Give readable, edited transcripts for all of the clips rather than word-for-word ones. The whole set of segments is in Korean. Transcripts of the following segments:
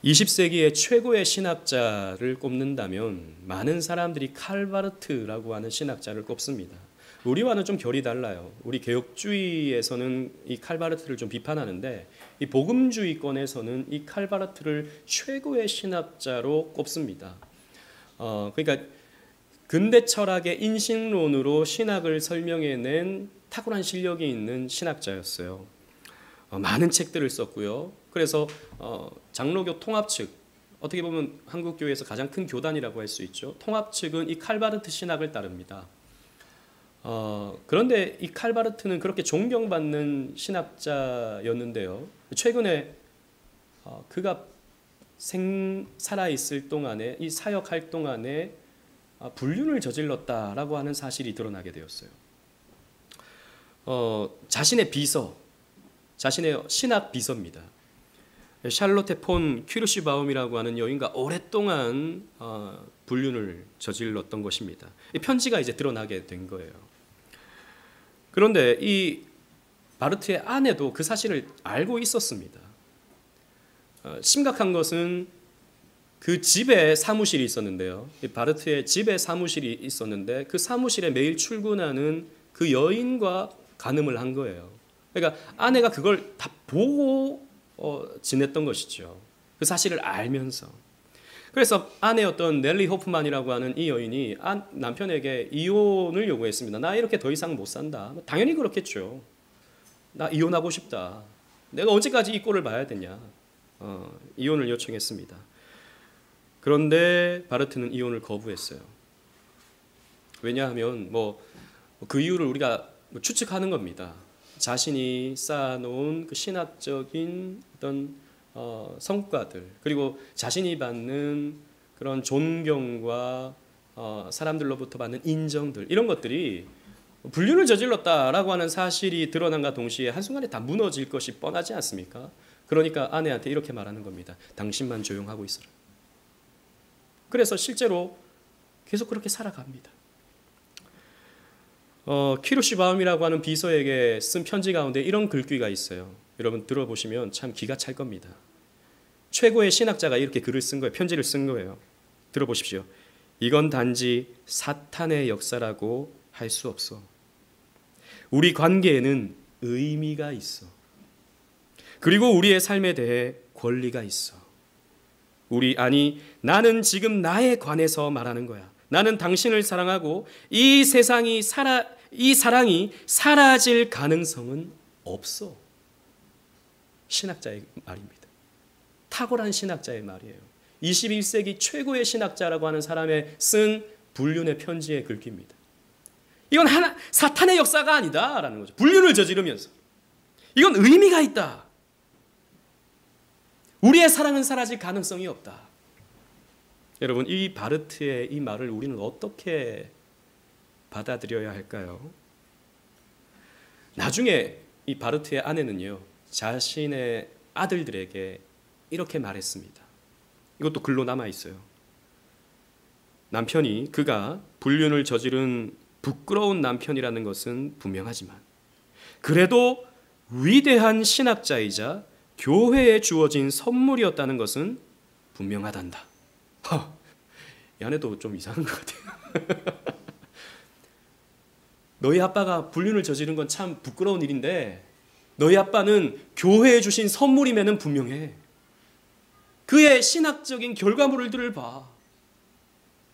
20세기의 최고의 신학자를 꼽는다면 많은 사람들이 칼바르트라고 하는 신학자를 꼽습니다. 우리와는 좀 결이 달라요. 우리 개혁주의에서는 이 칼바르트를 좀 비판하는데 이 복음주의권에서는 이 칼바르트를 최고의 신학자로 꼽습니다. 그러니까 근대 철학의 인식론으로 신학을 설명해낸 탁월한 실력이 있는 신학자였어요. 많은 책들을 썼고요. 그래서 장로교 통합 측, 어떻게 보면 한국 교회에서 가장 큰 교단이라고 할 수 있죠. 통합 측은 이 칼바르트 신학을 따릅니다. 그런데 이 칼바르트는 그렇게 존경받는 신학자였는데요. 최근에 그가 살아있을 동안에 이 사역할 동안에 불륜을 저질렀다라고 하는 사실이 드러나게 되었어요. 자신의 비서, 자신의 신학 비서입니다. 샬로테 폰 퀴르슈바움이라고 하는 여인과 오랫동안 불륜을 저질렀던 것입니다. 이 편지가 이제 드러나게 된 거예요. 그런데 이 바르트의 아내도 그 사실을 알고 있었습니다. 심각한 것은 그 집에 사무실이 있었는데요. 바르트의 집에 사무실이 있었는데 그 사무실에 매일 출근하는 그 여인과 간음을 한 거예요. 그러니까 아내가 그걸 다 보고 지냈던 것이죠. 그 사실을 알면서. 그래서 아내였던 넬리 호프만이라고 하는 이 여인이 남편에게 이혼을 요구했습니다. 나 이렇게 더 이상 못 산다. 당연히 그렇겠죠. 나 이혼하고 싶다. 내가 언제까지 이 꼴을 봐야 되냐. 이혼을 요청했습니다. 그런데 바르트는 이혼을 거부했어요. 왜냐하면 그 이유를 우리가 추측하는 겁니다. 자신이 쌓아놓은 그 신학적인 어떤 성과들, 그리고 자신이 받는 그런 존경과 사람들로부터 받는 인정들, 이런 것들이 불륜을 저질렀다라고 하는 사실이 드러난과 동시에 한순간에 다 무너질 것이 뻔하지 않습니까? 그러니까 아내한테 이렇게 말하는 겁니다. 당신만 조용하고 있어라. 그래서 실제로 계속 그렇게 살아갑니다. 키루시바움이라고 하는 비서에게 쓴 편지 가운데 이런 글귀가 있어요. 여러분 들어보시면 참 기가 찰 겁니다. 최고의 신학자가 이렇게 글을 쓴 거예요. 편지를 쓴 거예요. 들어보십시오. 이건 단지 사탄의 역사라고 할 수 없어. 우리 관계에는 의미가 있어. 그리고 우리의 삶에 대해 권리가 있어. 나는 지금 나에 관해서 말하는 거야. 나는 당신을 사랑하고 이 사랑이 사라질 가능성은 없어. 신학자의 말입니다. 탁월한 신학자의 말이에요. 21세기 최고의 신학자라고 하는 사람의 쓴 불륜의 편지의 글귀입니다. 이건 사탄의 역사가 아니다라는 거죠. 불륜을 저지르면서 이건 의미가 있다. 우리의 사랑은 사라질 가능성이 없다. 여러분, 이 바르트의 이 말을 우리는 어떻게 받아들여야 할까요? 나중에 이 바르트의 아내는요, 자신의 아들들에게 이렇게 말했습니다. 이것도 글로 남아 있어요. 그가 불륜을 저지른 부끄러운 남편이라는 것은 분명하지만 그래도 위대한 신학자이자 교회에 주어진 선물이었다는 것은 분명하단다. 이 아내도 좀 이상한 것 같아요. 너희 아빠가 불륜을 저지른 건 참 부끄러운 일인데 너희 아빠는 교회에 주신 선물임에는 분명해. 그의 신학적인 결과물들을 봐.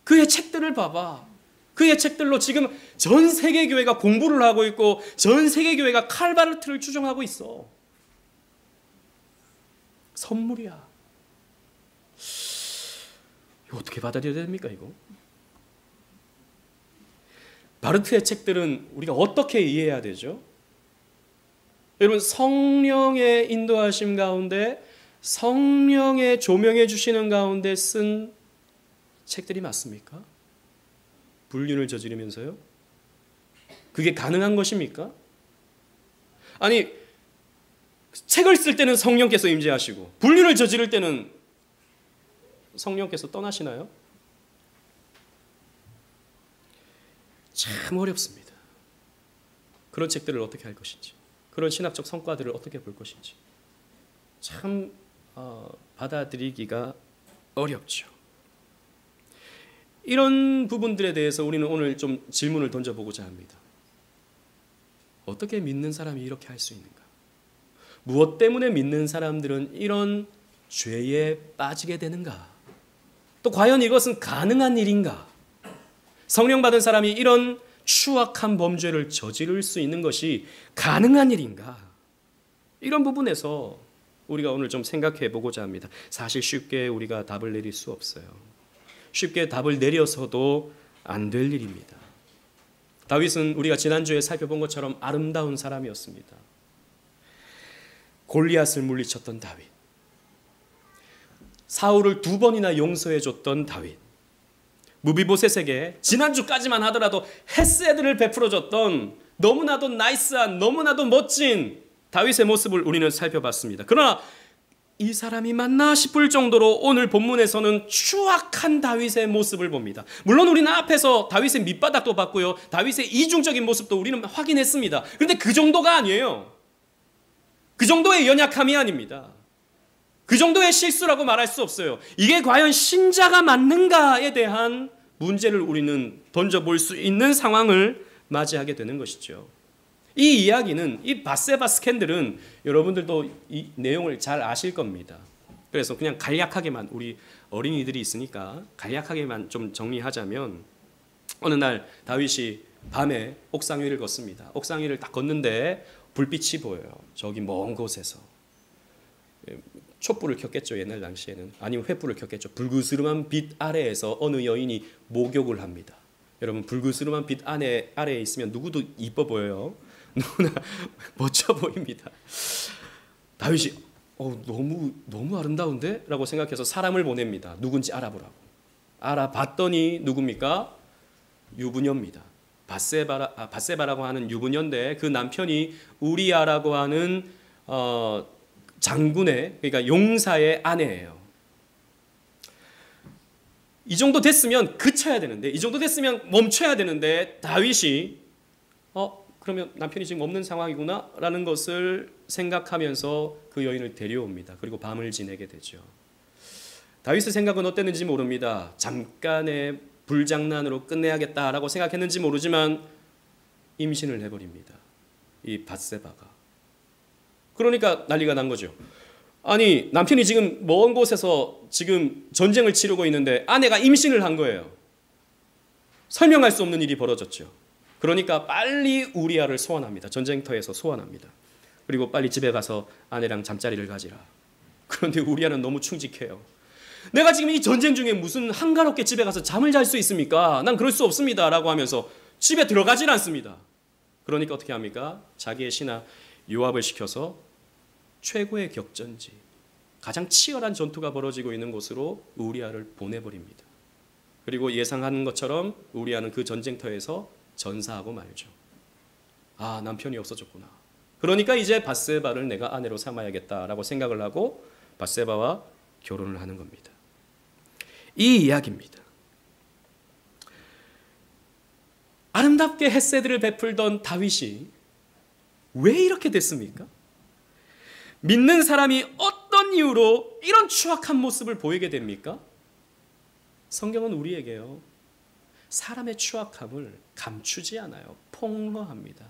그의 책들을 봐봐. 그의 책들로 지금 전 세계 교회가 공부를 하고 있고 전 세계 교회가 칼바르트를 추종하고 있어. 선물이야. 이거 어떻게 받아들여야 됩니까, 이거? 바르트의 책들은 우리가 어떻게 이해해야 되죠? 여러분, 성령의 인도하심 가운데 성령의 조명해 주시는 가운데 쓴 책들이 맞습니까? 불륜을 저지르면서요? 그게 가능한 것입니까? 아니, 책을 쓸 때는 성령께서 임재하시고 불륜을 저지를 때는 성령께서 떠나시나요? 참 어렵습니다. 그런 책들을 어떻게 할 것인지, 그런 신학적 성과들을 어떻게 볼 것인지 참 받아들이기가 어렵죠. 이런 부분들에 대해서 우리는 오늘 좀 질문을 던져보고자 합니다. 어떻게 믿는 사람이 이렇게 할 수 있는가? 무엇 때문에 믿는 사람들은 이런 죄에 빠지게 되는가? 또 과연 이것은 가능한 일인가? 성령 받은 사람이 이런 추악한 범죄를 저지를 수 있는 것이 가능한 일인가? 이런 부분에서 우리가 오늘 좀 생각해 보고자 합니다. 사실 쉽게 우리가 답을 내릴 수 없어요. 쉽게 답을 내려서도 안 될 일입니다. 다윗은 우리가 지난주에 살펴본 것처럼 아름다운 사람이었습니다. 골리앗을 물리쳤던 다윗, 사울을 2번이나 용서해 줬던 다윗, 무비보셋에게 지난주까지만 하더라도 헤세드를 베풀어 줬던 너무나도 나이스한, 너무나도 멋진 다윗의 모습을 우리는 살펴봤습니다. 그러나 이 사람이 맞나 싶을 정도로 오늘 본문에서는 추악한 다윗의 모습을 봅니다. 물론 우리는 앞에서 다윗의 밑바닥도 봤고요, 다윗의 이중적인 모습도 우리는 확인했습니다. 그런데 그 정도가 아니에요. 그 정도의 연약함이 아닙니다. 그 정도의 실수라고 말할 수 없어요. 이게 과연 신자가 맞는가에 대한 문제를 우리는 던져볼 수 있는 상황을 맞이하게 되는 것이죠. 이 이야기는, 이 밧세바 스캔들은 여러분들도 이 내용을 잘 아실 겁니다. 그래서 그냥 간략하게만, 우리 어린이들이 있으니까 간략하게만 좀 정리하자면, 어느 날 다윗이 밤에 옥상 위를 걷습니다. 옥상 위를 딱 걷는데 불빛이 보여요. 저기 먼 곳에서. 촛불을 켰겠죠, 옛날 당시에는. 아니면 횃불을 켰겠죠. 불그스름한 빛 아래에서 어느 여인이 목욕을 합니다. 여러분, 불그스름한 빛 아래에 있으면 누구도 이뻐 보여요. 누구나 멋져 보입니다. 다윗이 너무 아름다운데? 라고 생각해서 사람을 보냅니다. 누군지 알아보라고. 알아봤더니 누굽니까? 유부녀입니다. 밧세바라고 하는 유부녀인데 그 남편이 우리아라고 하는 장군의, 그러니까 용사의 아내예요. 이 정도 됐으면 그쳐야 되는데, 이 정도 됐으면 멈춰야 되는데 다윗이 그러면 남편이 지금 없는 상황이구나 라는 것을 생각하면서 그 여인을 데려옵니다. 그리고 밤을 지내게 되죠. 다윗의 생각은 어땠는지 모릅니다. 잠깐의 불장난으로 끝내야겠다라고 생각했는지 모르지만 임신을 해버립니다. 이 밧세바가. 그러니까 난리가 난 거죠. 아니, 남편이 지금 먼 곳에서 지금 전쟁을 치르고 있는데 아내가 임신을 한 거예요. 설명할 수 없는 일이 벌어졌죠. 그러니까 빨리 우리아를 소환합니다. 전쟁터에서 소환합니다. 그리고 빨리 집에 가서 아내랑 잠자리를 가지라. 그런데 우리아는 너무 충직해요. 내가 지금 이 전쟁 중에 무슨 한가롭게 집에 가서 잠을 잘 수 있습니까? 난 그럴 수 없습니다. 라고 하면서 집에 들어가질 않습니다. 그러니까 어떻게 합니까? 자기의 신하 요압을 시켜서 최고의 격전지, 가장 치열한 전투가 벌어지고 있는 곳으로 우리아를 보내버립니다. 그리고 예상하는 것처럼 우리아는 그 전쟁터에서 전사하고 말죠. 아, 남편이 없어졌구나. 그러니까 이제 밧세바를 내가 아내로 삼아야겠다라고 생각을 하고 밧세바와 결혼을 하는 겁니다. 이 이야기입니다. 아름답게 헤세드를 베풀던 다윗이 왜 이렇게 됐습니까? 믿는 사람이 어떤 이유로 이런 추악한 모습을 보이게 됩니까? 성경은 우리에게요, 사람의 추악함을 감추지 않아요. 폭로합니다.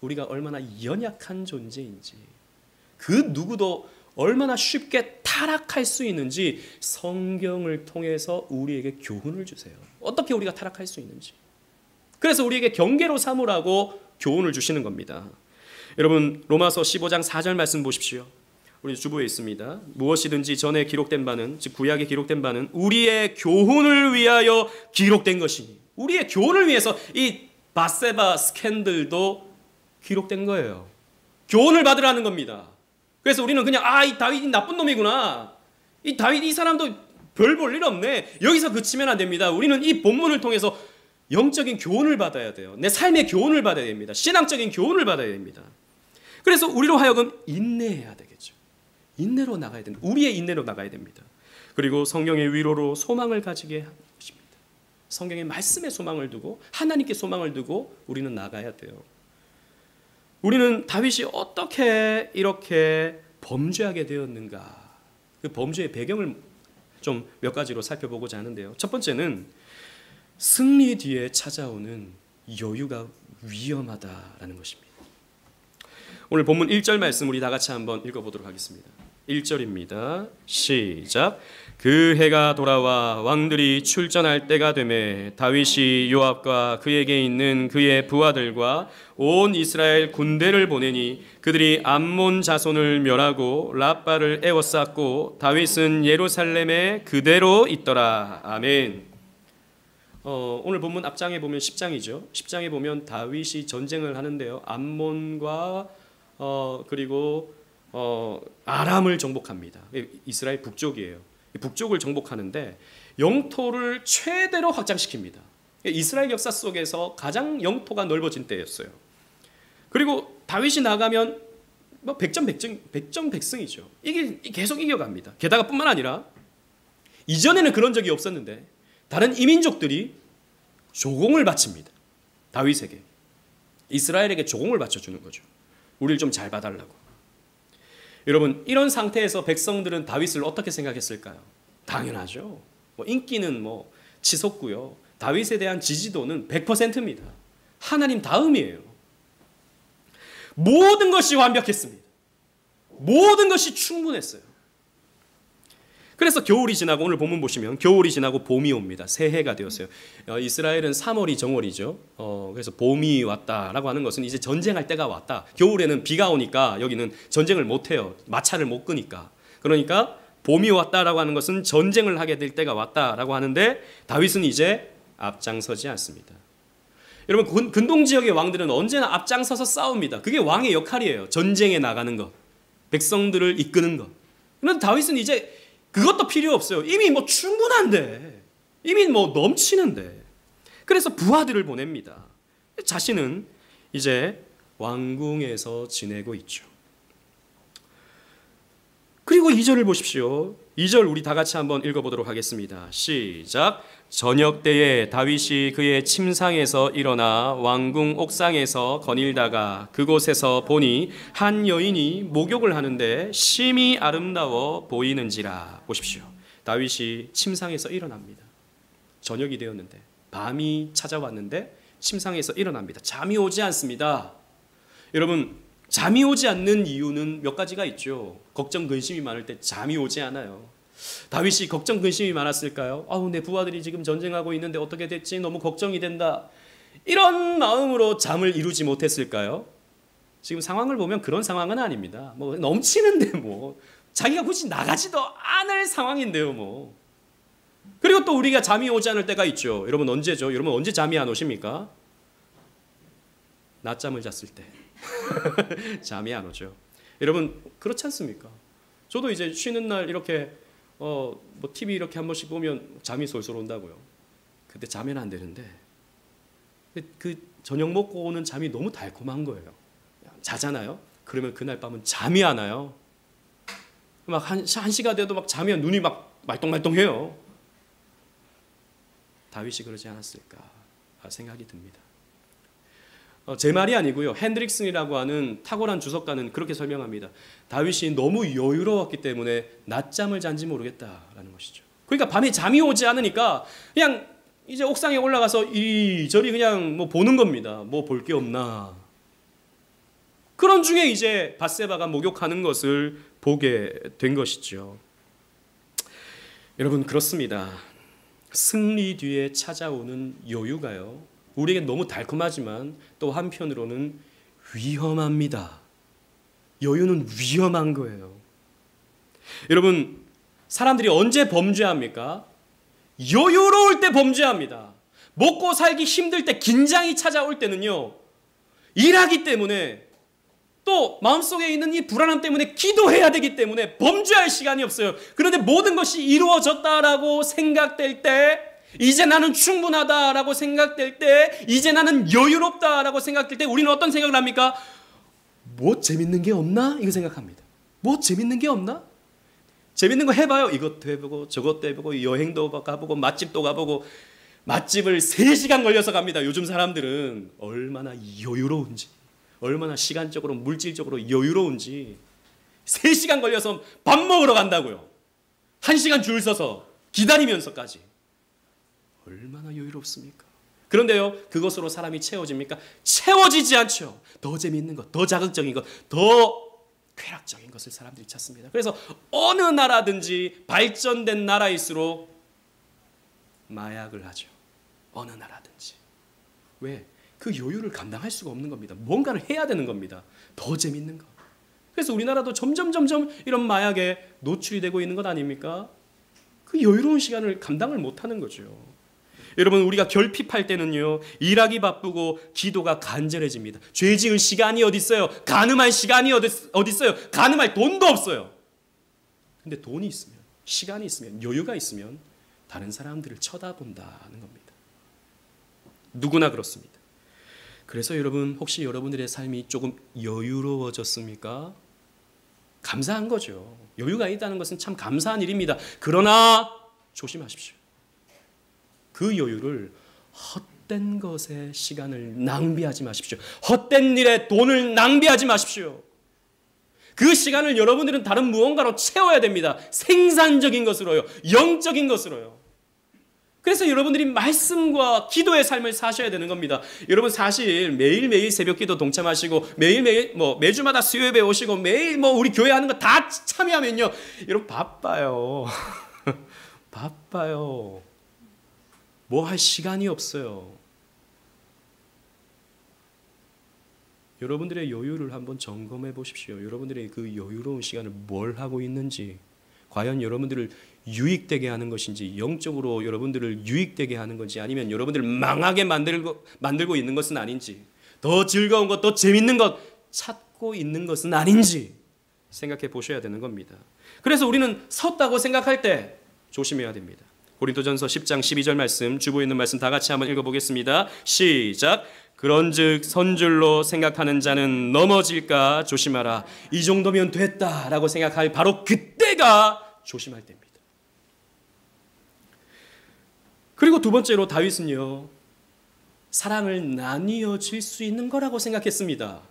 우리가 얼마나 연약한 존재인지, 그 누구도 얼마나 쉽게 타락할 수 있는지 성경을 통해서 우리에게 교훈을 주세요. 어떻게 우리가 타락할 수 있는지. 그래서 우리에게 경계로 삼으라고 교훈을 주시는 겁니다. 여러분, 로마서 15장 4절 말씀 보십시오. 우리 주보에 있습니다. 무엇이든지 전에 기록된 바는, 즉 구약에 기록된 바는 우리의 교훈을 위하여 기록된 것이니, 우리의 교훈을 위해서 이 밧세바 스캔들도 기록된 거예요. 교훈을 받으라는 겁니다. 그래서 우리는 그냥 이 다윗이 나쁜 놈이구나, 이 다윗 이 사람도 별 볼 일 없네, 여기서 그치면 안 됩니다. 우리는 이 본문을 통해서 영적인 교훈을 받아야 돼요. 내 삶의 교훈을 받아야 됩니다. 신앙적인 교훈을 받아야 됩니다. 그래서 우리로 하여금 인내해야 되겠죠. 인내로 나가야 됩니다. 우리의 인내로 나가야 됩니다. 그리고 성경의 위로로 소망을 가지게 하는 것입니다. 성경의 말씀에 소망을 두고, 하나님께 소망을 두고 우리는 나가야 돼요. 우리는 다윗이 어떻게 이렇게 범죄하게 되었는가, 그 범죄의 배경을 좀 몇 가지로 살펴보고자 하는데요. 첫 번째는 승리 뒤에 찾아오는 여유가 위험하다라는 것입니다. 오늘 본문 1절 말씀 우리 다 같이 한번 읽어보도록 하겠습니다. 1절입니다. 시작. 그 해가 돌아와 왕들이 출전할 때가 되매 다윗이 요압과 그에게 있는 그의 부하들과 온 이스라엘 군대를 보내니 그들이 암몬 자손을 멸하고 라빠를 에워쌌고 다윗은 예루살렘에 그대로 있더라. 아멘. 오늘 본문 앞장에 보면 10장이죠. 10장에 보면 다윗이 전쟁을 하는데요. 암몬과 그리고 아람을 정복합니다. 이스라엘 북쪽이에요. 북쪽을 정복하는데 영토를 최대로 확장시킵니다. 이스라엘 역사 속에서 가장 영토가 넓어진 때였어요. 그리고 다윗이 나가면 뭐 백전백승이죠. 이게 계속 이겨갑니다. 게다가 뿐만 아니라 이전에는 그런 적이 없었는데 다른 이민족들이 조공을 바칩니다. 다윗에게. 이스라엘에게 조공을 바쳐주는 거죠. 우리를 좀 잘 봐달라고. 여러분, 이런 상태에서 백성들은 다윗을 어떻게 생각했을까요? 당연하죠. 인기는 치솟고요. 다윗에 대한 지지도는 100%입니다. 하나님 다음이에요. 모든 것이 완벽했습니다. 모든 것이 충분했어요. 그래서 겨울이 지나고 오늘 본문 보시면 겨울이 지나고 봄이 옵니다. 새해가 되었어요. 이스라엘은 3월이 정월이죠. 그래서 봄이 왔다라고 하는 것은 이제 전쟁할 때가 왔다. 겨울에는 비가 오니까 여기는 전쟁을 못해요. 마차를 못 끄니까. 그러니까 봄이 왔다라고 하는 것은 전쟁을 하게 될 때가 왔다라고 하는데 다윗은 이제 앞장서지 않습니다. 여러분, 근동 지역의 왕들은 언제나 앞장서서 싸웁니다. 그게 왕의 역할이에요. 전쟁에 나가는 것, 백성들을 이끄는 것. 그런데 다윗은 이제 그것도 필요 없어요. 이미 충분한데, 이미 넘치는데. 그래서 부하들을 보냅니다. 자신은 이제 왕궁에서 지내고 있죠. 그리고 2절을 보십시오. 2절 우리 다 같이 한번 읽어보도록 하겠습니다. 시작. 저녁 때에 다윗이 그의 침상에서 일어나 왕궁 옥상에서 거닐다가 그곳에서 보니 한 여인이 목욕을 하는데 심히 아름다워 보이는지라. 보십시오. 다윗이 침상에서 일어납니다. 저녁이 되었는데 밤이 찾아왔는데 침상에서 일어납니다. 잠이 오지 않습니다. 여러분, 잠이 오지 않는 이유는 몇 가지가 있죠. 걱정 근심이 많을 때 잠이 오지 않아요. 다윗이 걱정 근심이 많았을까요? 내 부하들이 지금 전쟁하고 있는데 어떻게 됐지? 너무 걱정이 된다. 이런 마음으로 잠을 이루지 못했을까요? 지금 상황을 보면 그런 상황은 아닙니다. 넘치는데 자기가 굳이 나가지도 않을 상황인데요. 그리고 또 우리가 잠이 오지 않을 때가 있죠. 여러분 언제죠? 여러분 언제 잠이 안 오십니까? 낮잠을 잤을 때 잠이 안 오죠. 여러분 그렇지 않습니까? 저도 이제 쉬는 날 이렇게 TV 이렇게 한 번씩 보면 잠이 솔솔 온다고요. 근데 자면 안 되는데 그 저녁 먹고 오는 잠이 너무 달콤한 거예요. 자잖아요. 그러면 그날 밤은 잠이 안 와요. 막 한 시가 돼도 막 자면 눈이 막 말똥말똥해요. 다윗이 그러지 않았을까 생각이 듭니다. 제 말이 아니고요. 핸드릭슨이라고 하는 탁월한 주석가는 그렇게 설명합니다. 다윗이 너무 여유로웠기 때문에 낮잠을 잔지 모르겠다라는 것이죠. 그러니까 밤에 잠이 오지 않으니까 그냥 이제 옥상에 올라가서 이리저리 그냥 보는 겁니다. 볼 게 없나. 그런 중에 이제 밧세바가 목욕하는 것을 보게 된 것이죠. 여러분 그렇습니다. 승리 뒤에 찾아오는 여유가요. 우리에게 너무 달콤하지만 또 한편으로는 위험합니다. 여유는 위험한 거예요. 여러분 사람들이 언제 범죄합니까? 여유로울 때 범죄합니다. 먹고 살기 힘들 때 긴장이 찾아올 때는요. 일하기 때문에 또 마음속에 있는 이 불안함 때문에 기도해야 되기 때문에 범죄할 시간이 없어요. 그런데 모든 것이 이루어졌다라고 생각될 때 이제 나는 충분하다라고 생각될 때 이제 나는 여유롭다라고 생각될 때 우리는 어떤 생각을 합니까? 뭐 재밌는 게 없나? 이거 생각합니다. 뭐 재밌는 게 없나? 재밌는 거 해봐요. 이것도 해보고 저것도 해보고 여행도 가보고 맛집도 가보고 맛집을 3시간 걸려서 갑니다. 요즘 사람들은 얼마나 여유로운지 얼마나 시간적으로 물질적으로 여유로운지 3시간 걸려서 밥 먹으러 간다고요. 1시간 줄 서서 기다리면서까지 얼마나 여유롭습니까? 그런데요, 그것으로 사람이 채워집니까? 채워지지 않죠. 더 재미있는 것, 더 자극적인 것, 더 쾌락적인 것을 사람들이 찾습니다. 그래서 어느 나라든지 발전된 나라일수록 마약을 하죠. 어느 나라든지. 왜? 그 여유를 감당할 수가 없는 겁니다. 뭔가를 해야 되는 겁니다. 더 재밌는 것. 그래서 우리나라도 점점 이런 마약에 노출이 되고 있는 것 아닙니까? 그 여유로운 시간을 감당을 못하는 거죠. 여러분, 우리가 결핍할 때는요, 일하기 바쁘고 기도가 간절해집니다. 죄 지을 시간이 어디 있어요? 간음할 시간이 어디 있어요? 간음할 돈도 없어요. 근데 돈이 있으면, 시간이 있으면, 여유가 있으면 다른 사람들을 쳐다본다는 겁니다. 누구나 그렇습니다. 그래서 여러분, 혹시 여러분들의 삶이 조금 여유로워졌습니까? 감사한 거죠. 여유가 있다는 것은 참 감사한 일입니다. 그러나 조심하십시오. 그 여유를 헛된 것에 시간을 낭비하지 마십시오. 헛된 일에 돈을 낭비하지 마십시오. 그 시간을 여러분들은 다른 무언가로 채워야 됩니다. 생산적인 것으로요. 영적인 것으로요. 그래서 여러분들이 말씀과 기도의 삶을 사셔야 되는 겁니다. 여러분, 사실 매일매일 새벽기도 동참하시고 매일매일 매주마다 수요예배 오시고 매일 우리 교회 하는 거 다 참여하면요, 여러분 바빠요. 바빠요. 뭐 할 시간이 없어요. 여러분들의 여유를 한번 점검해 보십시오. 여러분들의 그 여유로운 시간을 뭘 하고 있는지, 과연 여러분들을 유익되게 하는 것인지, 영적으로 여러분들을 유익되게 하는 건지, 아니면 여러분들을 망하게 만들고 있는 것은 아닌지, 더 즐거운 것, 더 재밌는 것 찾고 있는 것은 아닌지 생각해 보셔야 되는 겁니다. 그래서 우리는 섰다고 생각할 때 조심해야 됩니다. 고린도전서 10장 12절 말씀, 주보에 있는 말씀 다 같이 한번 읽어보겠습니다. 시작. 그런즉 선줄로 생각하는 자는 넘어질까 조심하라. 이 정도면 됐다라고 생각할 바로 그때가 조심할 때입니다. 그리고 두 번째로 다윗은요, 사랑을 나뉘어질 수 있는 거라고 생각했습니다.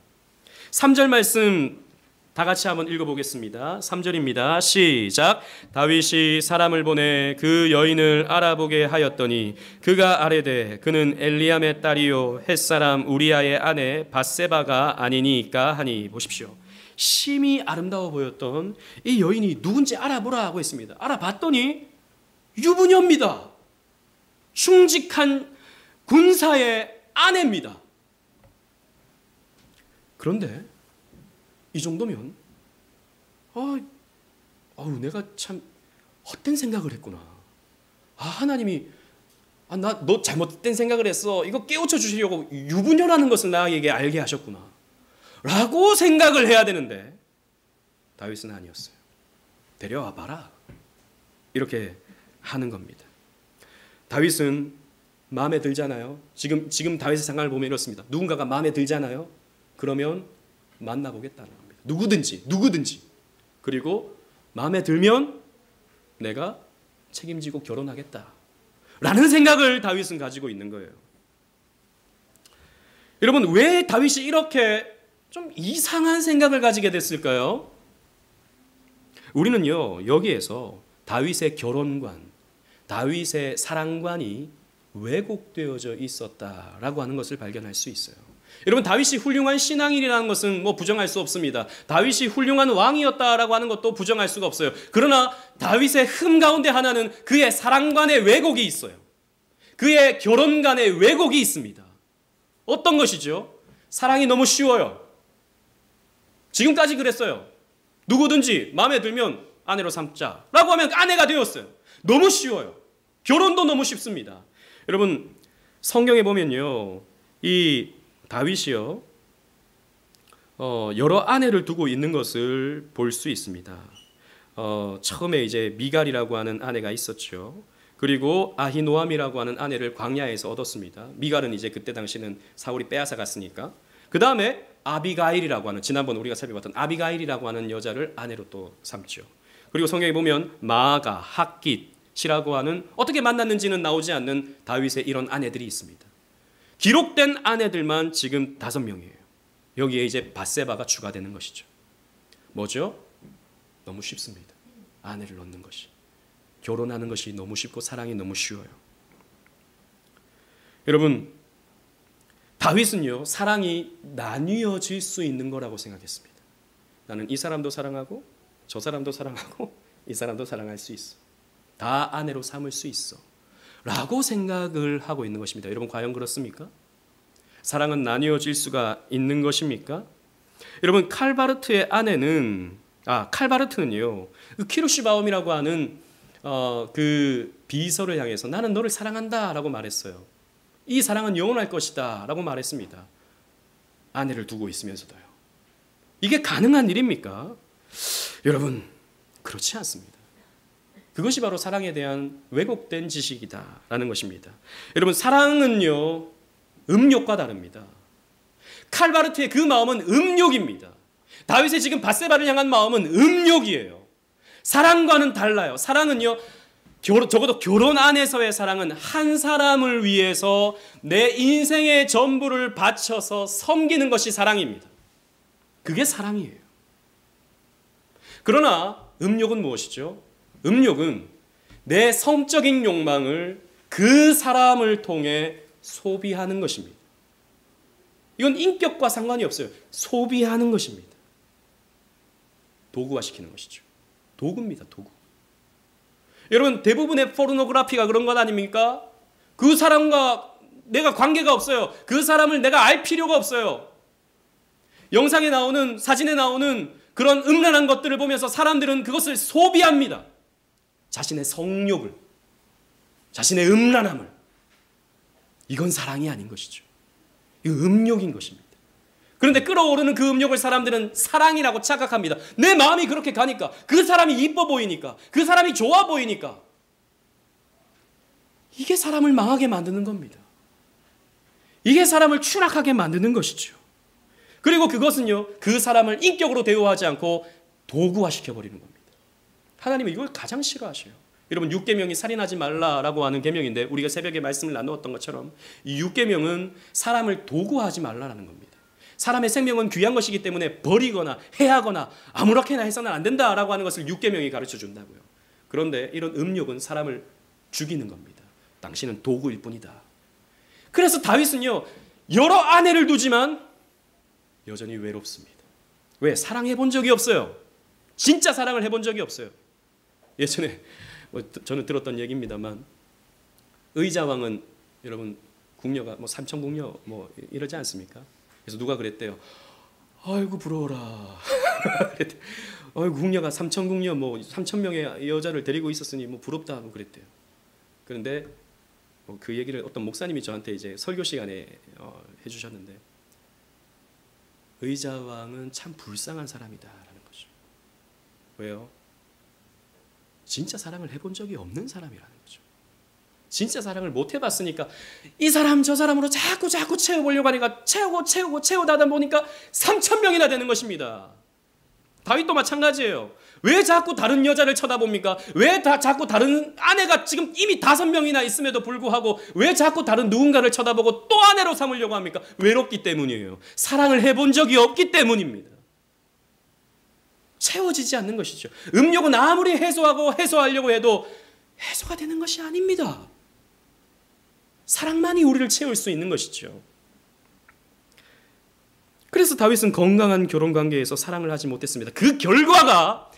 3절 말씀 다 같이 한번 읽어보겠습니다. 3절입니다. 시작. 다윗이 사람을 보내 그 여인을 알아보게 하였더니 그가 아뢰되 그는 엘리암의 딸이요 햇사람 우리아의 아내 밧세바가 아니니까 하니. 보십시오. 심히 아름다워 보였던 이 여인이 누군지 알아보라고 했습니다. 알아봤더니 유부녀입니다. 충직한 군사의 아내입니다. 그런데 이 정도면 내가 참 헛된 생각을 했구나. 하나님이 너 잘못된 생각을 했어. 이거 깨우쳐 주시려고 유부녀라는 것을 나에게 알게 하셨구나 라고 생각을 해야 되는데 다윗은 아니었어요. 데려와 봐라 이렇게 하는 겁니다. 다윗은 마음에 들잖아요. 지금 다윗의 상황을 보면 이렇습니다. 누군가가 마음에 들잖아요. 그러면 만나보겠다는 겁니다. 누구든지. 그리고 마음에 들면 내가 책임지고 결혼하겠다 라는 생각을 다윗은 가지고 있는 거예요. 여러분, 왜 다윗이 이렇게 좀 이상한 생각을 가지게 됐을까요? 우리는요, 여기에서 다윗의 결혼관, 다윗의 사랑관이 왜곡되어져 있었다라고 하는 것을 발견할 수 있어요. 여러분, 다윗이 훌륭한 신앙인이라는 것은 부정할 수 없습니다. 다윗이 훌륭한 왕이었다라고 하는 것도 부정할 수가 없어요. 그러나 다윗의 흠 가운데 하나는 그의 사랑관의 왜곡이 있어요. 그의 결혼관의 왜곡이 있습니다. 어떤 것이죠? 사랑이 너무 쉬워요. 지금까지 그랬어요. 누구든지 마음에 들면 아내로 삼자라고 하면 아내가 되었어요. 너무 쉬워요. 결혼도 너무 쉽습니다. 여러분, 성경에 보면요, 이 다윗이요, 여러 아내를 두고 있는 것을 볼 수 있습니다. 처음에 이제 미갈이라고 하는 아내가 있었죠. 그리고 아히노암이라고 하는 아내를 광야에서 얻었습니다. 미갈은 이제 그때 당시는 사울이 빼앗아 갔으니까. 그 다음에 아비가일이라고 하는, 지난번 우리가 살펴봤던 아비가일이라고 하는 여자를 아내로 또 삼죠. 그리고 성경에 보면 마아가, 핫깃이라고 하는, 어떻게 만났는지는 나오지 않는 다윗의 이런 아내들이 있습니다. 기록된 아내들만 지금 5명이에요. 여기에 이제 밧세바가 추가되는 것이죠. 뭐죠? 너무 쉽습니다. 아내를 얻는 것이. 결혼하는 것이 너무 쉽고 사랑이 너무 쉬워요. 여러분, 다윗은요, 사랑이 나뉘어질 수 있는 거라고 생각했습니다. 나는 이 사람도 사랑하고 저 사람도 사랑하고 이 사람도 사랑할 수 있어. 다 아내로 삼을 수 있어. 라고 생각을 하고 있는 것입니다. 여러분, 과연 그렇습니까? 사랑은 나뉘어질 수가 있는 것입니까? 여러분, 칼바르트는요, 그 키루시바움이라고 하는 그 비서를 향해서 나는 너를 사랑한다 라고 말했어요. 이 사랑은 영원할 것이다 라고 말했습니다. 아내를 두고 있으면서도요. 이게 가능한 일입니까? 여러분, 그렇지 않습니다. 그것이 바로 사랑에 대한 왜곡된 지식이다라는 것입니다. 여러분, 사랑은요, 음욕과 다릅니다. 칼바르트의 그 마음은 음욕입니다. 다윗의 지금 밧세바를 향한 마음은 음욕이에요. 사랑과는 달라요. 사랑은요, 적어도 결혼 안에서의 사랑은 한 사람을 위해서 내 인생의 전부를 바쳐서 섬기는 것이 사랑입니다. 그게 사랑이에요. 그러나 음욕은 무엇이죠? 음욕은 내 성적인 욕망을 그 사람을 통해 소비하는 것입니다. 이건 인격과 상관이 없어요. 소비하는 것입니다. 도구화시키는 것이죠. 도구입니다. 도구. 여러분, 대부분의 포르노그래피가 그런 것 아닙니까? 그 사람과 내가 관계가 없어요. 그 사람을 내가 알 필요가 없어요. 영상에 나오는, 사진에 나오는 그런 음란한 것들을 보면서 사람들은 그것을 소비합니다. 자신의 성욕을, 자신의 음란함을. 이건 사랑이 아닌 것이죠. 이거 음욕인 것입니다. 그런데 끌어오르는 그 음욕을 사람들은 사랑이라고 착각합니다. 내 마음이 그렇게 가니까, 그 사람이 이뻐 보이니까, 그 사람이 좋아 보이니까. 이게 사람을 망하게 만드는 겁니다. 이게 사람을 추락하게 만드는 것이죠. 그리고 그것은요, 그 사람을 인격으로 대우하지 않고 도구화시켜버리는 겁니다. 하나님은 이걸 가장 싫어하셔요. 여러분, 6계명이 살인하지 말라라고 하는 계명인데, 우리가 새벽에 말씀을 나누었던 것처럼 이 6계명은 사람을 도구화하지 말라라는 겁니다. 사람의 생명은 귀한 것이기 때문에 버리거나 해하거나 아무렇게나 해서는 안 된다라고 하는 것을 6계명이 가르쳐 준다고요. 그런데 이런 음욕은 사람을 죽이는 겁니다. 당신은 도구일 뿐이다. 그래서 다윗은요, 여러 아내를 두지만 여전히 외롭습니다. 왜? 사랑해 본 적이 없어요. 진짜 사랑을 해본 적이 없어요. 예전에 저는 들었던 얘기입니다만, 의자왕은 여러분 궁녀가 삼천궁녀 이러지 않습니까? 그래서 누가 그랬대요. 아이고 부러워라. 아이고 궁녀가 삼천궁녀 3,000명의 여자를 데리고 있었으니 부럽다 하고 그랬대요. 그런데 그 얘기를 어떤 목사님이 저한테 이제 설교 시간에 해주셨는데, 의자왕은 참 불쌍한 사람이다라는 거죠. 왜요? 진짜 사랑을 해본 적이 없는 사람이라는 거죠. 진짜 사랑을 못 해봤으니까 이 사람 저 사람으로 자꾸 채워보려고 하니까 채우다 보니까 3,000명이나 되는 것입니다. 다윗도 마찬가지예요. 왜 자꾸 다른 여자를 쳐다봅니까? 왜 자꾸 다른 아내가 지금 이미 5명이나 있음에도 불구하고 왜 자꾸 다른 누군가를 쳐다보고 또 아내로 삼으려고 합니까? 외롭기 때문이에요. 사랑을 해본 적이 없기 때문입니다. 채워지지 않는 것이죠. 음욕은 아무리 해소하려고 해도 해소가 되는 것이 아닙니다. 사랑만이 우리를 채울 수 있는 것이죠. 그래서 다윗은 건강한 결혼관계에서 사랑을 하지 못했습니다. 그 결과가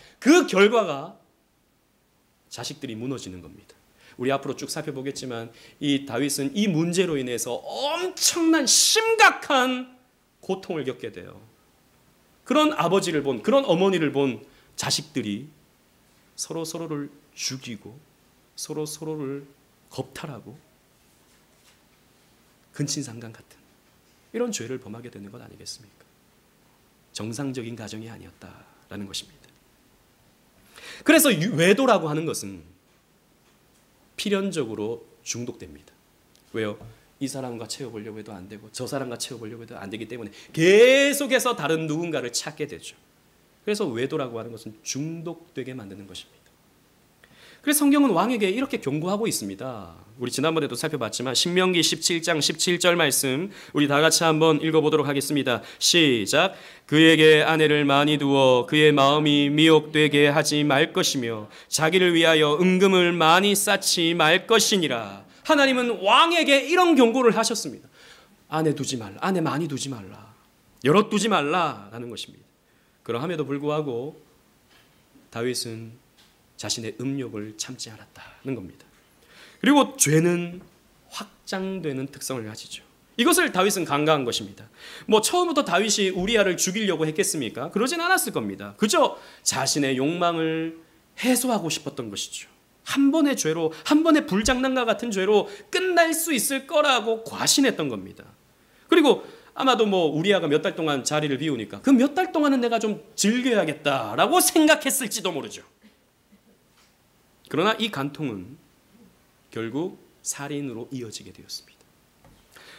자식들이 무너지는 겁니다. 우리 앞으로 쭉 살펴보겠지만 이 다윗은 이 문제로 인해서 엄청난 심각한 고통을 겪게 돼요. 그런 아버지를 본, 그런 어머니를 본 자식들이 서로를 죽이고 서로를 겁탈하고 근친상간 같은 이런 죄를 범하게 되는 것 아니겠습니까? 정상적인 가정이 아니었다라는 것입니다. 그래서 외도라고 하는 것은 필연적으로 중독됩니다. 왜요? 이 사람과 채워보려고 해도 안 되고 저 사람과 채워보려고 해도 안 되기 때문에 계속해서 다른 누군가를 찾게 되죠. 그래서 외도라고 하는 것은 중독되게 만드는 것입니다. 그래서 성경은 왕에게 이렇게 경고하고 있습니다. 우리 지난번에도 살펴봤지만 신명기 17장 17절 말씀 우리 다 같이 한번 읽어보도록 하겠습니다. 시작. 그에게 아내를 많이 두어 그의 마음이 미혹되게 하지 말 것이며 자기를 위하여 은금을 많이 쌓지 말 것이니라. 하나님은 왕에게 이런 경고를 하셨습니다. 아내 두지 말라. 아내 많이 두지 말라. 여럿 두지 말라라는 것입니다. 그러함에도 불구하고 다윗은 자신의 음욕을 참지 않았다는 겁니다. 그리고 죄는 확장되는 특성을 가지죠. 이것을 다윗은 간과한 것입니다. 처음부터 다윗이 우리아를 죽이려고 했겠습니까? 그러진 않았을 겁니다. 그저 자신의 욕망을 해소하고 싶었던 것이죠. 한 번의 죄로, 한 번의 불장난과 같은 죄로 끝날 수 있을 거라고 과신했던 겁니다. 그리고 아마도 우리아가 몇 달 동안 자리를 비우니까 그 몇 달 동안은 내가 좀 즐겨야겠다라고 생각했을지도 모르죠. 그러나 이 간통은 결국 살인으로 이어지게 되었습니다.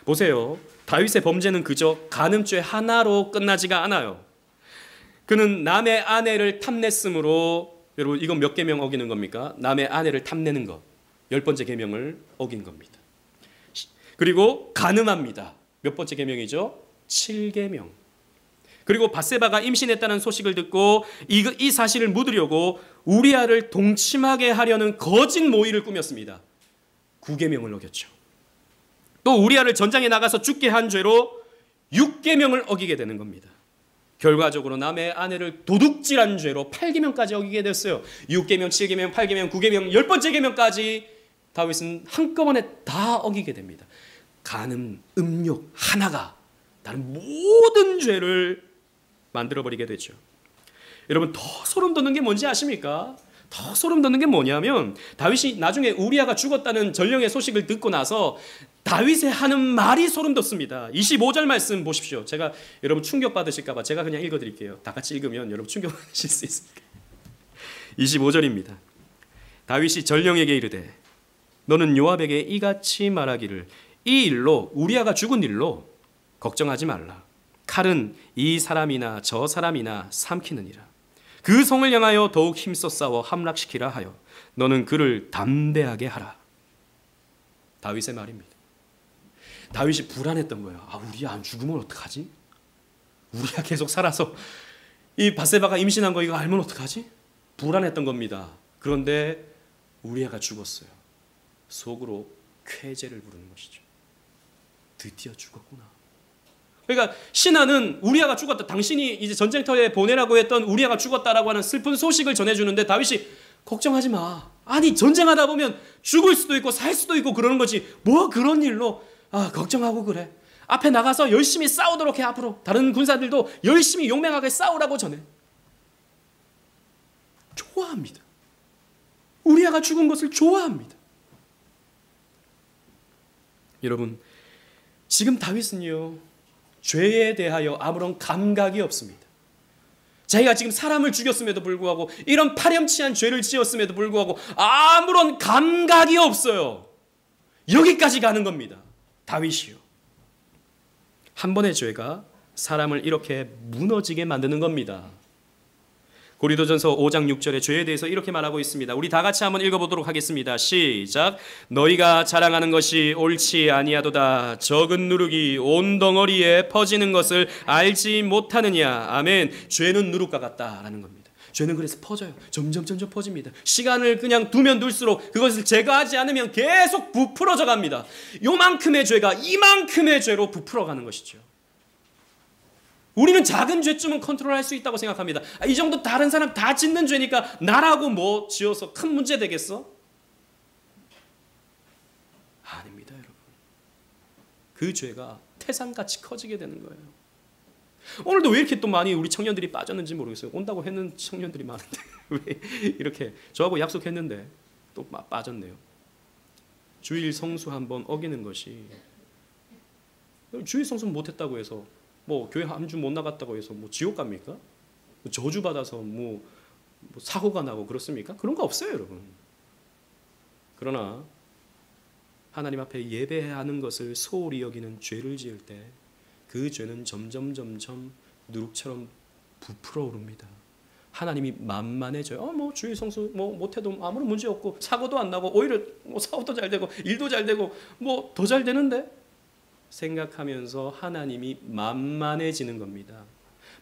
보세요. 다윗의 범죄는 그저 간음죄 하나로 끝나지가 않아요. 그는 남의 아내를 탐냈으므로, 여러분 이건 몇 계명 어기는 겁니까? 남의 아내를 탐내는 것, 10번째 계명을 어긴 겁니다. 그리고 간음합니다. 몇 번째 계명이죠? 7계명. 그리고 밧세바가 임신했다는 소식을 듣고 이 사실을 묻으려고 우리아를 동침하게 하려는 거짓 모의를 꾸몄습니다. 9계명을 어겼죠. 또 우리아를 전장에 나가서 죽게 한 죄로 6계명을 어기게 되는 겁니다. 결과적으로 남의 아내를 도둑질한 죄로 8계명까지 어기게 됐어요. 6계명, 7계명, 8계명, 9계명, 10번째 계명까지 다윗은 한꺼번에 다 어기게 됩니다. 간음, 음욕 하나가 다른 모든 죄를 만들어버리게 되죠. 여러분 더 소름 돋는 게 뭔지 아십니까? 더 소름 돋는 게 뭐냐면 다윗이 나중에 우리아가 죽었다는 전령의 소식을 듣고 나서 다윗의 하는 말이 소름 돋습니다. 25절 말씀 보십시오. 제가 여러분 충격받으실까 봐 제가 그냥 읽어드릴게요. 다 같이 읽으면 여러분 충격받으실 수 있으니까. 25절입니다. 다윗이 전령에게 이르되 너는 요압에게 이같이 말하기를 이 일로 우리아가 죽은 일로 걱정하지 말라. 칼은 이 사람이나 저 사람이나 삼키느니라. 그 성을 향하여 더욱 힘써 싸워 함락시키라 하여 너는 그를 담대하게 하라. 다윗의 말입니다. 다윗이 불안했던 거예요. 우리아 안 죽으면 어떡하지? 우리아 계속 살아서 이 밧세바가 임신한 거 이거 알면 어떡하지? 불안했던 겁니다. 그런데 우리아가 죽었어요. 속으로 쾌재를 부르는 것이죠. 드디어 죽었구나. 그러니까 신하는 우리아가 죽었다. 당신이 이제 전쟁터에 보내라고 했던 우리아가 죽었다라고 하는 슬픈 소식을 전해주는데 다윗이 걱정하지 마. 아니 전쟁하다 보면 죽을 수도 있고 살 수도 있고 그러는 거지. 뭐 그런 일로 걱정하고 그래. 앞에 나가서 열심히 싸우도록 해. 앞으로 다른 군사들도 열심히 용맹하게 싸우라고 전해. 좋아합니다. 우리아가 죽은 것을 좋아합니다. 여러분 지금 다윗은요 죄에 대하여 아무런 감각이 없습니다. 자기가 지금 사람을 죽였음에도 불구하고 이런 파렴치한 죄를 지었음에도 불구하고 아무런 감각이 없어요. 여기까지 가는 겁니다. 다윗이요. 한 번의 죄가 사람을 이렇게 무너지게 만드는 겁니다. 고린도전서 5장 6절에 죄에 대해서 이렇게 말하고 있습니다. 우리 다 같이 한번 읽어보도록 하겠습니다. 시작. 너희가 자랑하는 것이 옳지 아니하도다. 적은 누룩이 온 덩어리에 퍼지는 것을 알지 못하느냐. 아멘. 죄는 누룩과 같다라는 겁니다. 죄는 그래서 퍼져요. 점점 퍼집니다. 시간을 그냥 두면 둘수록 그것을 제거하지 않으면 계속 부풀어져 갑니다. 요만큼의 죄가 이만큼의 죄로 부풀어가는 것이죠. 우리는 작은 죄쯤은 컨트롤할 수 있다고 생각합니다. 이 정도 다른 사람 다 짓는 죄니까 나라고 뭐 지어서 큰 문제 되겠어? 아닙니다, 여러분. 그 죄가 태산같이 커지게 되는 거예요. 오늘도 왜 이렇게 또 많이 우리 청년들이 빠졌는지 모르겠어요. 온다고 했는 청년들이 많은데 왜 이렇게 저하고 약속했는데 또 빠졌네요. 주일 성수 한번 어기는 것이 주일 성수 못했다고 해서 교회 한 주 못 나갔다고 해서 지옥 갑니까? 저주 받아서 사고가 나고 그렇습니까? 그런 거 없어요, 여러분. 그러나 하나님 앞에 예배하는 것을 소홀히 여기는 죄를 지을 때 그 죄는 점점 누룩처럼 부풀어 오릅니다. 하나님이 만만해져요. 뭐 주일 성수 뭐 못해도 아무런 문제 없고 사고도 안 나고 오히려 뭐 사업도 잘 되고 일도 잘 되고 뭐 더 잘 되는데 생각하면서 하나님이 만만해지는 겁니다.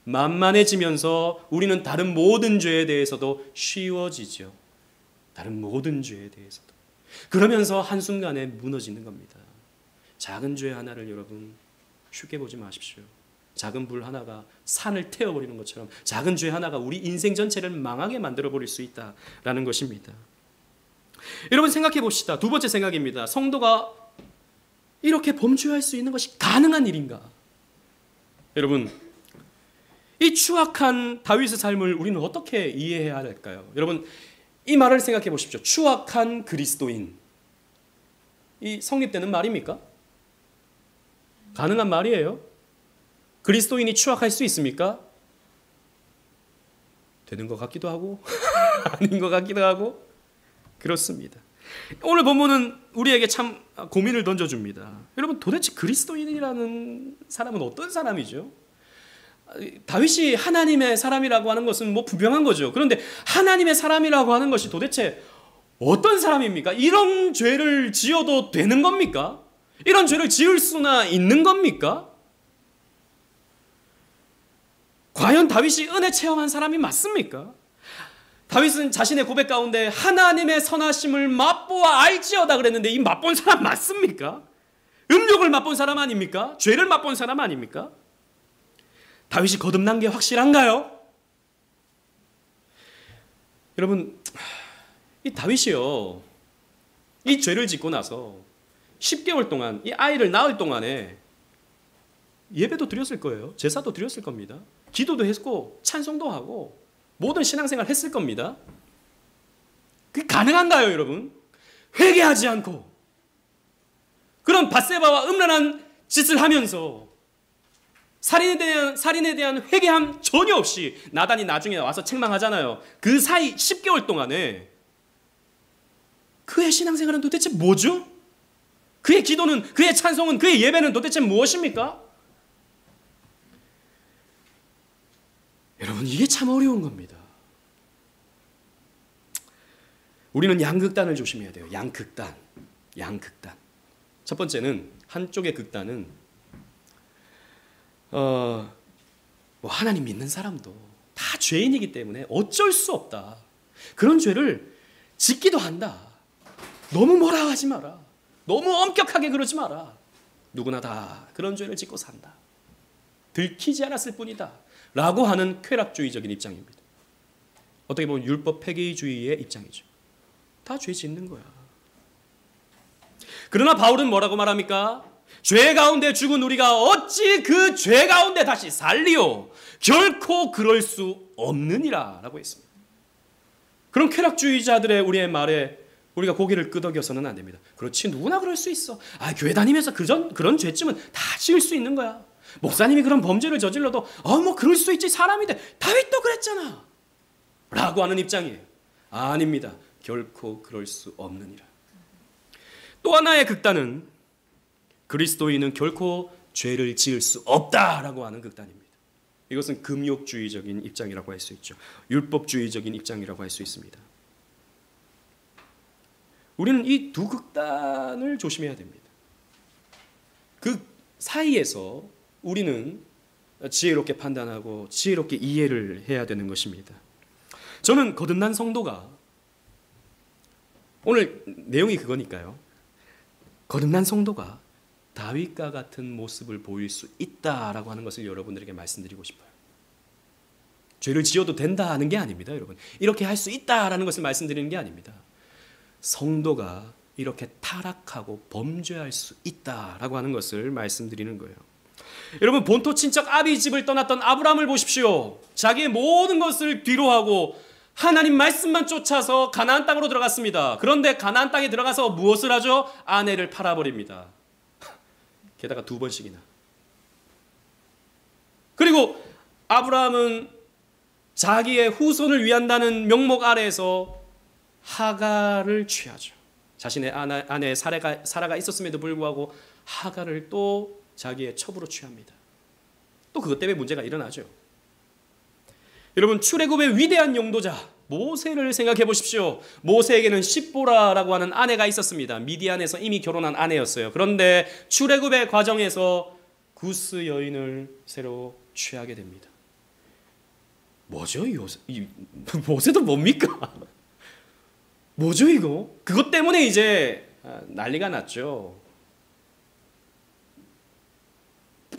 만만해지면서 우리는 다른 모든 죄에 대해서도 쉬워지죠. 다른 모든 죄에 대해서도. 그러면서 한순간에 무너지는 겁니다. 작은 죄 하나를 여러분 쉽게 보지 마십시오. 작은 불 하나가 산을 태워버리는 것처럼 작은 죄 하나가 우리 인생 전체를 망하게 만들어버릴 수 있다라는 것입니다. 여러분 생각해 봅시다. 두 번째 생각입니다. 성도가 이렇게 범죄할 수 있는 것이 가능한 일인가? 여러분 이 추악한 다윗의 삶을 우리는 어떻게 이해해야 할까요? 여러분 이 말을 생각해 보십시오. 추악한 그리스도인. 이 성립되는 말입니까? 가능한 말이에요? 그리스도인이 추악할 수 있습니까? 되는 것 같기도 하고 아닌 것 같기도 하고 그렇습니다. 오늘 본문은 우리에게 참 고민을 던져줍니다. 여러분 도대체 그리스도인이라는 사람은 어떤 사람이죠? 다윗이 하나님의 사람이라고 하는 것은 뭐 분명한 거죠. 그런데 하나님의 사람이라고 하는 것이 도대체 어떤 사람입니까? 이런 죄를 지어도 되는 겁니까? 이런 죄를 지을 수나 있는 겁니까? 과연 다윗이 은혜 체험한 사람이 맞습니까? 다윗은 자신의 고백 가운데 하나님의 선하심을 맛보아 알지어다 그랬는데 이 맛본 사람 맞습니까? 음욕을 맛본 사람 아닙니까? 죄를 맛본 사람 아닙니까? 다윗이 거듭난 게 확실한가요? 여러분 이 다윗이요 이 죄를 짓고 나서 10개월 동안 이 아이를 낳을 동안에 예배도 드렸을 거예요. 제사도 드렸을 겁니다. 기도도 했고 찬송도 하고 모든 신앙생활 했을 겁니다. 그게 가능한가요, 여러분? 회개하지 않고 그런 밧세바와 음란한 짓을 하면서 살인에 대한 회개함 전혀 없이 나단이 나중에 와서 책망하잖아요. 그 사이 10개월 동안에 그의 신앙생활은 도대체 뭐죠? 그의 기도는, 그의 찬송은, 그의 예배는 도대체 무엇입니까? 여러분 이게 참 어려운 겁니다. 우리는 양극단을 조심해야 돼요. 양극단. 첫 번째는 한쪽의 극단은 뭐 하나님 믿는 사람도 다 죄인이기 때문에 어쩔 수 없다. 그런 죄를 짓기도 한다. 너무 뭐라 하지 마라. 너무 엄격하게 그러지 마라. 누구나 다 그런 죄를 짓고 산다. 들키지 않았을 뿐이다. 라고 하는 쾌락주의적인 입장입니다. 어떻게 보면 율법 폐기주의의 입장이죠. 다 죄 짓는 거야. 그러나 바울은 뭐라고 말합니까? 죄 가운데 죽은 우리가 어찌 그 죄 가운데 다시 살리오? 결코 그럴 수 없느니라 라고 했습니다. 그런 쾌락주의자들의 우리의 말에 우리가 고개를 끄덕여서는 안 됩니다. 그렇지 누구나 그럴 수 있어. 교회 다니면서 그런 죄쯤은 다 지을 수 있는 거야. 목사님이 그런 범죄를 저질러도 뭐 그럴 수 있지 사람인데 다윗도 그랬잖아 라고 하는 입장이에요. 아닙니다. 결코 그럴 수 없느니라. 또 하나의 극단은 그리스도인은 결코 죄를 지을 수 없다라고 하는 극단입니다. 이것은 금욕주의적인 입장이라고 할 수 있죠. 율법주의적인 입장이라고 할 수 있습니다. 우리는 이 두 극단을 조심해야 됩니다. 그 사이에서 우리는 지혜롭게 판단하고 지혜롭게 이해를 해야 되는 것입니다. 저는 거듭난 성도가 오늘 내용이 그거니까요. 거듭난 성도가 다윗과 같은 모습을 보일 수 있다라고 하는 것을 여러분들에게 말씀드리고 싶어요. 죄를 지어도 된다 하는 게 아닙니다, 여러분. 이렇게 할 수 있다라는 것을 말씀드리는 게 아닙니다. 성도가 이렇게 타락하고 범죄할 수 있다라고 하는 것을 말씀드리는 거예요. 여러분 본토 친척 아비 집을 떠났던 아브라함을 보십시오. 자기의 모든 것을 뒤로하고 하나님 말씀만 쫓아서 가나안 땅으로 들어갔습니다. 그런데 가나안 땅에 들어가서 무엇을 하죠? 아내를 팔아버립니다. 게다가 2번씩이나. 그리고 아브라함은 자기의 후손을 위한다는 명목 아래에서 하갈을 취하죠. 자신의 아내 사라가 있었음에도 불구하고 하갈을 또 자기의 첩으로 취합니다. 또 그것 때문에 문제가 일어나죠. 여러분, 출애굽의 위대한 용도자 모세를 생각해 보십시오. 모세에게는 십보라라고 하는 아내가 있었습니다. 미디안에서 이미 결혼한 아내였어요. 그런데 출애굽의 과정에서 구스 여인을 새로 취하게 됩니다. 뭐죠? 이 모세도 뭡니까? 뭐죠 이거? 그것 때문에 이제 난리가 났죠.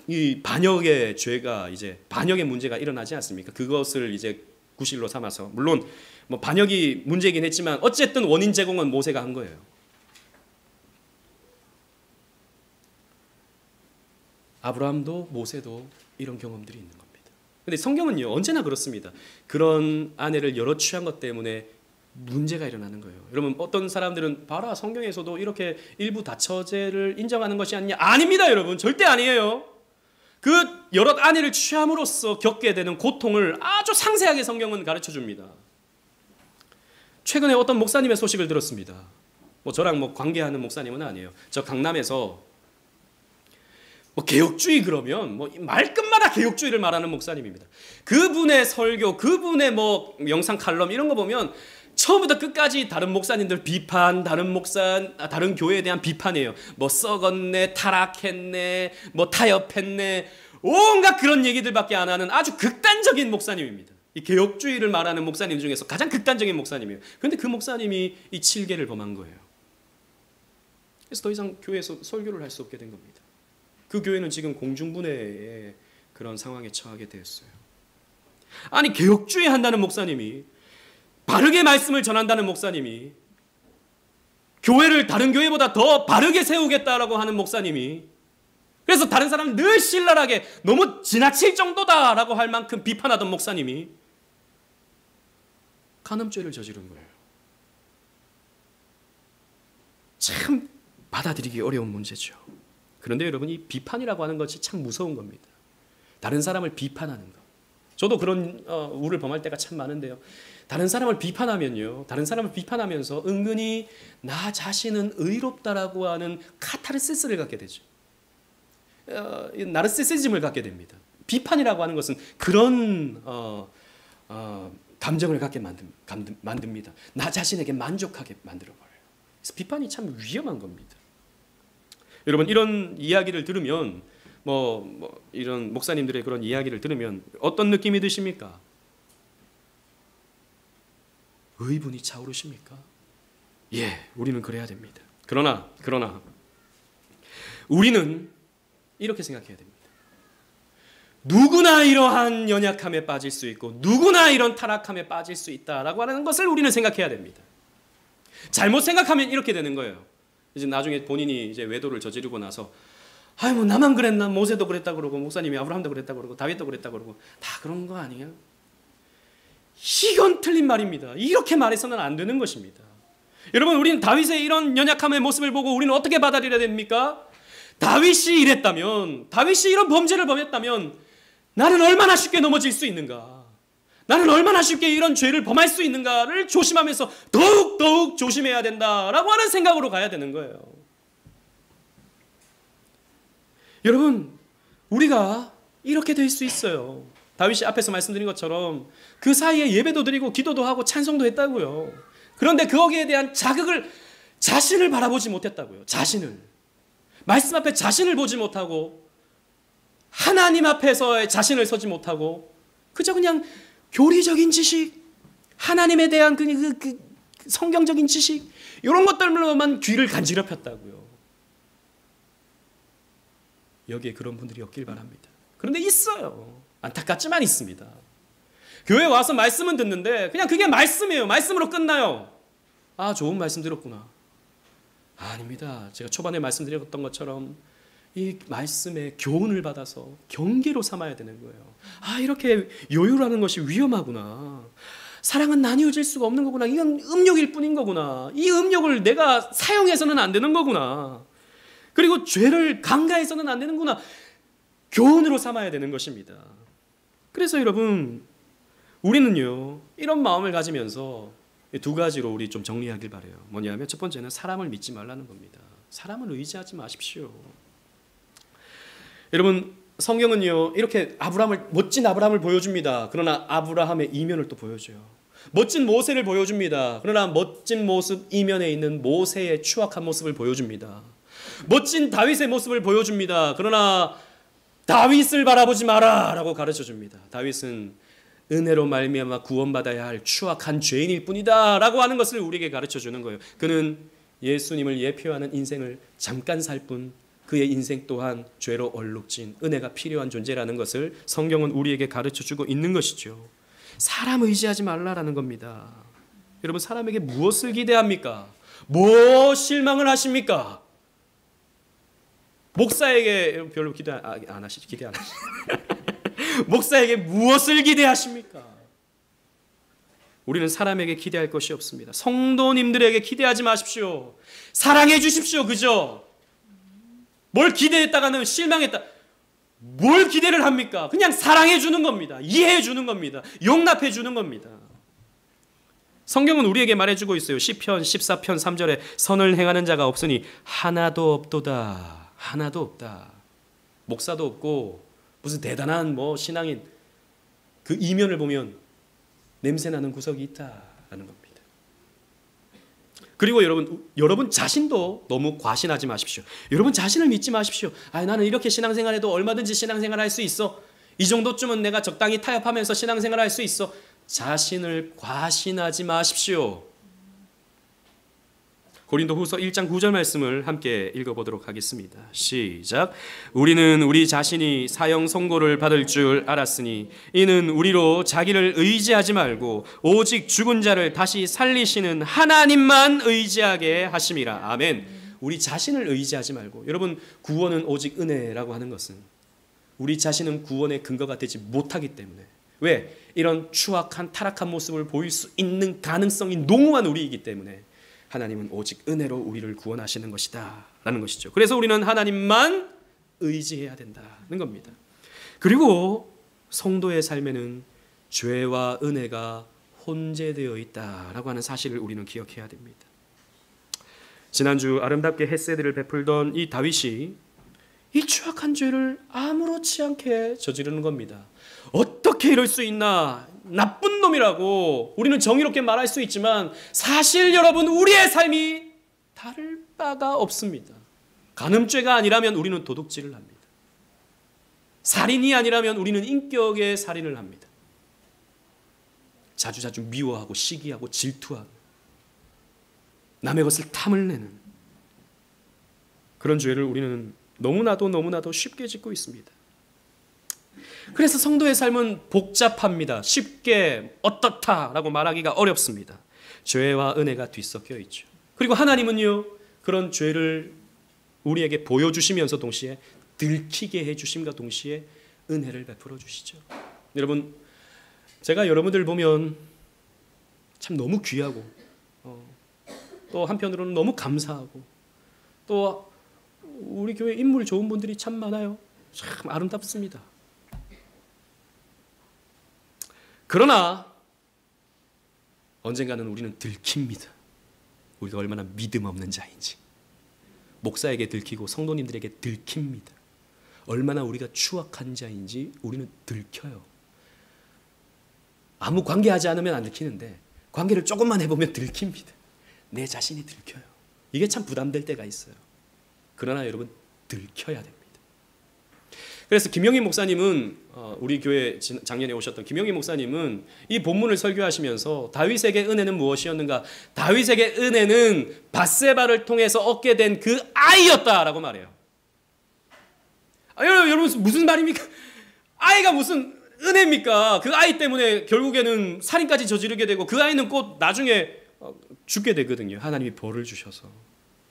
이 반역의 죄가 이제 반역의 문제가 일어나지 않습니까? 그것을 이제 구실로 삼아서, 물론 뭐 반역이 문제이긴 했지만 어쨌든 원인 제공은 모세가 한 거예요. 아브라함도 모세도 이런 경험들이 있는 겁니다. 근데 성경은요 언제나 그렇습니다. 그런 아내를 여러 취한 것 때문에 문제가 일어나는 거예요. 여러분, 어떤 사람들은 봐라, 성경에서도 이렇게 일부 다처제를 인정하는 것이 아니냐. 아닙니다, 여러분. 절대 아니에요. 그 여러 아내를 취함으로써 겪게 되는 고통을 아주 상세하게 성경은 가르쳐 줍니다. 최근에 어떤 목사님의 소식을 들었습니다. 뭐 저랑 뭐 관계하는 목사님은 아니에요. 저 강남에서 뭐 개혁주의 그러면 뭐 말끝마다 개혁주의를 말하는 목사님입니다. 그분의 설교, 그분의 뭐 영상 칼럼 이런 거 보면 처음부터 끝까지 다른 목사님들 비판, 다른 교회에 대한 비판이에요. 뭐 썩었네, 타락했네, 뭐 타협했네, 온갖 그런 얘기들밖에 안 하는 아주 극단적인 목사님입니다. 이 개혁주의를 말하는 목사님 중에서 가장 극단적인 목사님이에요. 그런데 그 목사님이 이 7계를 범한 거예요. 그래서 더 이상 교회에서 설교를 할 수 없게 된 겁니다. 그 교회는 지금 공중분해의 그런 상황에 처하게 되었어요. 아니, 개혁주의 한다는 목사님이, 바르게 말씀을 전한다는 목사님이, 교회를 다른 교회보다 더 바르게 세우겠다라고 하는 목사님이, 그래서 다른 사람을 늘 신랄하게 너무 지나칠 정도다라고 할 만큼 비판하던 목사님이 간음죄를 저지른 거예요. 참 받아들이기 어려운 문제죠. 그런데 여러분, 이 비판이라고 하는 것이 참 무서운 겁니다. 다른 사람을 비판하는 것. 저도 그런 우를 범할 때가 참 많은데요. 다른 사람을 비판하면요, 다른 사람을 비판하면서 은근히 나 자신은 의롭다라고 하는 카타르시스를 갖게 되죠. 나르시시즘을 갖게 됩니다. 비판이라고 하는 것은 그런 감정을 갖게 만듭니다. 나 자신에게 만족하게 만들어버려요. 그래서 비판이 참 위험한 겁니다. 여러분, 이런 이야기를 들으면 이런 목사님들의 그런 이야기를 들으면 어떤 느낌이 드십니까? 의분이 차오르십니까? 예, 우리는 그래야 됩니다. 그러나 우리는 이렇게 생각해야 됩니다. 누구나 이러한 연약함에 빠질 수 있고 누구나 이런 타락함에 빠질 수 있다라고 하는 것을 우리는 생각해야 됩니다. 잘못 생각하면 이렇게 되는 거예요. 이제 나중에 본인이 이제 외도를 저지르고 나서 뭐 나만 그랬나, 모세도 그랬다 그러고 목사님이 아브라함도 그랬다 그러고 다윗도 그랬다 그러고 다 그런 거 아니에요? 이건 틀린 말입니다. 이렇게 말해서는 안 되는 것입니다. 여러분, 우리는 다윗의 이런 연약함의 모습을 보고 우리는 어떻게 받아들여야 됩니까? 다윗이 이랬다면, 다윗이 이런 범죄를 범했다면 나는 얼마나 쉽게 넘어질 수 있는가, 나는 얼마나 쉽게 이런 죄를 범할 수 있는가를 조심하면서 더욱 조심해야 된다라고 하는 생각으로 가야 되는 거예요. 여러분, 우리가 이렇게 될 수 있어요. 다윗이 앞에서 말씀드린 것처럼 그 사이에 예배도 드리고 기도도 하고 찬송도 했다고요. 그런데 거기에 대한 자신을 바라보지 못했다고요. 자신을. 말씀 앞에 자신을 보지 못하고 하나님 앞에서의 자신을 서지 못하고 그저 그냥 교리적인 지식, 하나님에 대한 그 성경적인 지식, 이런 것들로만 귀를 간지럽혔다고요. 여기에 그런 분들이 없길 바랍니다. 그런데 있어요. 안타깝지만 있습니다. 교회 와서 말씀은 듣는데 그냥 그게 말씀이에요. 말씀으로 끝나요. 좋은 말씀 들었구나. 아닙니다. 제가 초반에 말씀드렸던 것처럼 이 말씀의 교훈을 받아서 경계로 삼아야 되는 거예요. 이렇게 요요라는 것이 위험하구나. 사랑은 나뉘어질 수가 없는 거구나. 이건 음욕일 뿐인 거구나. 이 음욕을 내가 사용해서는 안 되는 거구나. 그리고 죄를 간과해서는 안 되는구나. 교훈으로 삼아야 되는 것입니다. 그래서 여러분, 우리는요, 이런 마음을 가지면서 두 가지로 우리 좀 정리하길 바라요. 뭐냐면 첫 번째는 사람을 믿지 말라는 겁니다. 사람을 의지하지 마십시오. 여러분, 성경은요 이렇게 멋진 아브라함을 보여줍니다. 그러나 아브라함의 이면을 또 보여줘요. 멋진 모세를 보여줍니다. 그러나 멋진 모습 이면에 있는 모세의 추악한 모습을 보여줍니다. 멋진 다윗의 모습을 보여줍니다. 그러나 다윗을 바라보지 마라 라고 가르쳐줍니다. 다윗은 은혜로 말미암아 구원받아야 할 추악한 죄인일 뿐이다 라고 하는 것을 우리에게 가르쳐주는 거예요. 그는 예수님을 예표하는 인생을 잠깐 살 뿐 그의 인생 또한 죄로 얼룩진 은혜가 필요한 존재라는 것을 성경은 우리에게 가르쳐주고 있는 것이죠. 사람 의지하지 말라라는 겁니다. 여러분, 사람에게 무엇을 기대합니까? 무엇 실망을 하십니까? 목사에게 별로 기대 안 하시죠? 목사에게 무엇을 기대하십니까? 우리는 사람에게 기대할 것이 없습니다. 성도님들에게 기대하지 마십시오. 사랑해 주십시오. 그죠? 뭘 기대했다가는 실망했다. 뭘 기대를 합니까? 그냥 사랑해 주는 겁니다. 이해해 주는 겁니다. 용납해 주는 겁니다. 성경은 우리에게 말해주고 있어요. 시편 14편 3절에 선을 행하는 자가 없으니 하나도 없도다. 하나도 없다. 목사도 없고 무슨 대단한 신앙인 그 이면을 보면 냄새나는 구석이 있다라는 겁니다. 그리고 여러분 자신도 너무 과신하지 마십시오. 여러분 자신을 믿지 마십시오. 나는 이렇게 신앙생활해도 얼마든지 신앙생활할 수 있어. 이 정도쯤은 내가 적당히 타협하면서 신앙생활할 수 있어. 자신을 과신하지 마십시오. 고린도후서 1장 9절 말씀을 함께 읽어보도록 하겠습니다. 시작. 우리는 우리 자신이 사형 선고를 받을 줄 알았으니 이는 우리로 자기를 의지하지 말고 오직 죽은 자를 다시 살리시는 하나님만 의지하게 하심이라. 아멘. 우리 자신을 의지하지 말고, 여러분, 구원은 오직 은혜라고 하는 것은 우리 자신은 구원의 근거가 되지 못하기 때문에, 왜? 이런 추악한 타락한 모습을 보일 수 있는 가능성이 농후한 우리이기 때문에 하나님은 오직 은혜로 우리를 구원하시는 것이다 라는 것이죠. 그래서 우리는 하나님만 의지해야 된다는 겁니다. 그리고 성도의 삶에는 죄와 은혜가 혼재되어 있다라고 하는 사실을 우리는 기억해야 됩니다. 지난주 아름답게 헤세드를 베풀던 이 다윗이 이 추악한 죄를 아무렇지 않게 저지르는 겁니다. 어떻게 이럴 수 있나? 나쁜 놈이라고 우리는 정의롭게 말할 수 있지만 사실 여러분, 우리의 삶이 다를 바가 없습니다. 간음죄가 아니라면 우리는 도둑질을 합니다. 살인이 아니라면 우리는 인격의 살인을 합니다. 자주자주 미워하고 시기하고 질투하고 남의 것을 탐을 내는 그런 죄를 우리는 너무나도 쉽게 짓고 있습니다. 그래서 성도의 삶은 복잡합니다. 쉽게 어떻다라고 말하기가 어렵습니다. 죄와 은혜가 뒤섞여 있죠. 그리고 하나님은요, 그런 죄를 우리에게 보여주시면서 동시에 들키게 해주심과 동시에 은혜를 베풀어 주시죠. 여러분, 제가 여러분들 보면 참 너무 귀하고 또 한편으로는 너무 감사하고 또 우리 교회 인물 좋은 분들이 참 많아요. 참 아름답습니다. 그러나 언젠가는 우리는 들킵니다. 우리가 얼마나 믿음 없는 자인지. 목사에게 들키고 성도님들에게 들킵니다. 얼마나 우리가 추악한 자인지 우리는 들켜요. 아무 관계하지 않으면 안 들키는데 관계를 조금만 해보면 들킵니다. 내 자신이 들켜요. 이게 참 부담될 때가 있어요. 그러나 여러분, 들켜야 됩니다. 그래서 김영희 목사님은 우리 교회 작년에 오셨던 김영희 목사님은 이 본문을 설교하시면서 다윗에게 은혜는 무엇이었는가? 다윗에게 은혜는 밧세바를 통해서 얻게 된 그 아이였다라고 말해요. 여러분, 무슨 말입니까? 아이가 무슨 은혜입니까? 그 아이 때문에 결국에는 살인까지 저지르게 되고 그 아이는 꼭 나중에 죽게 되거든요. 하나님이 벌을 주셔서.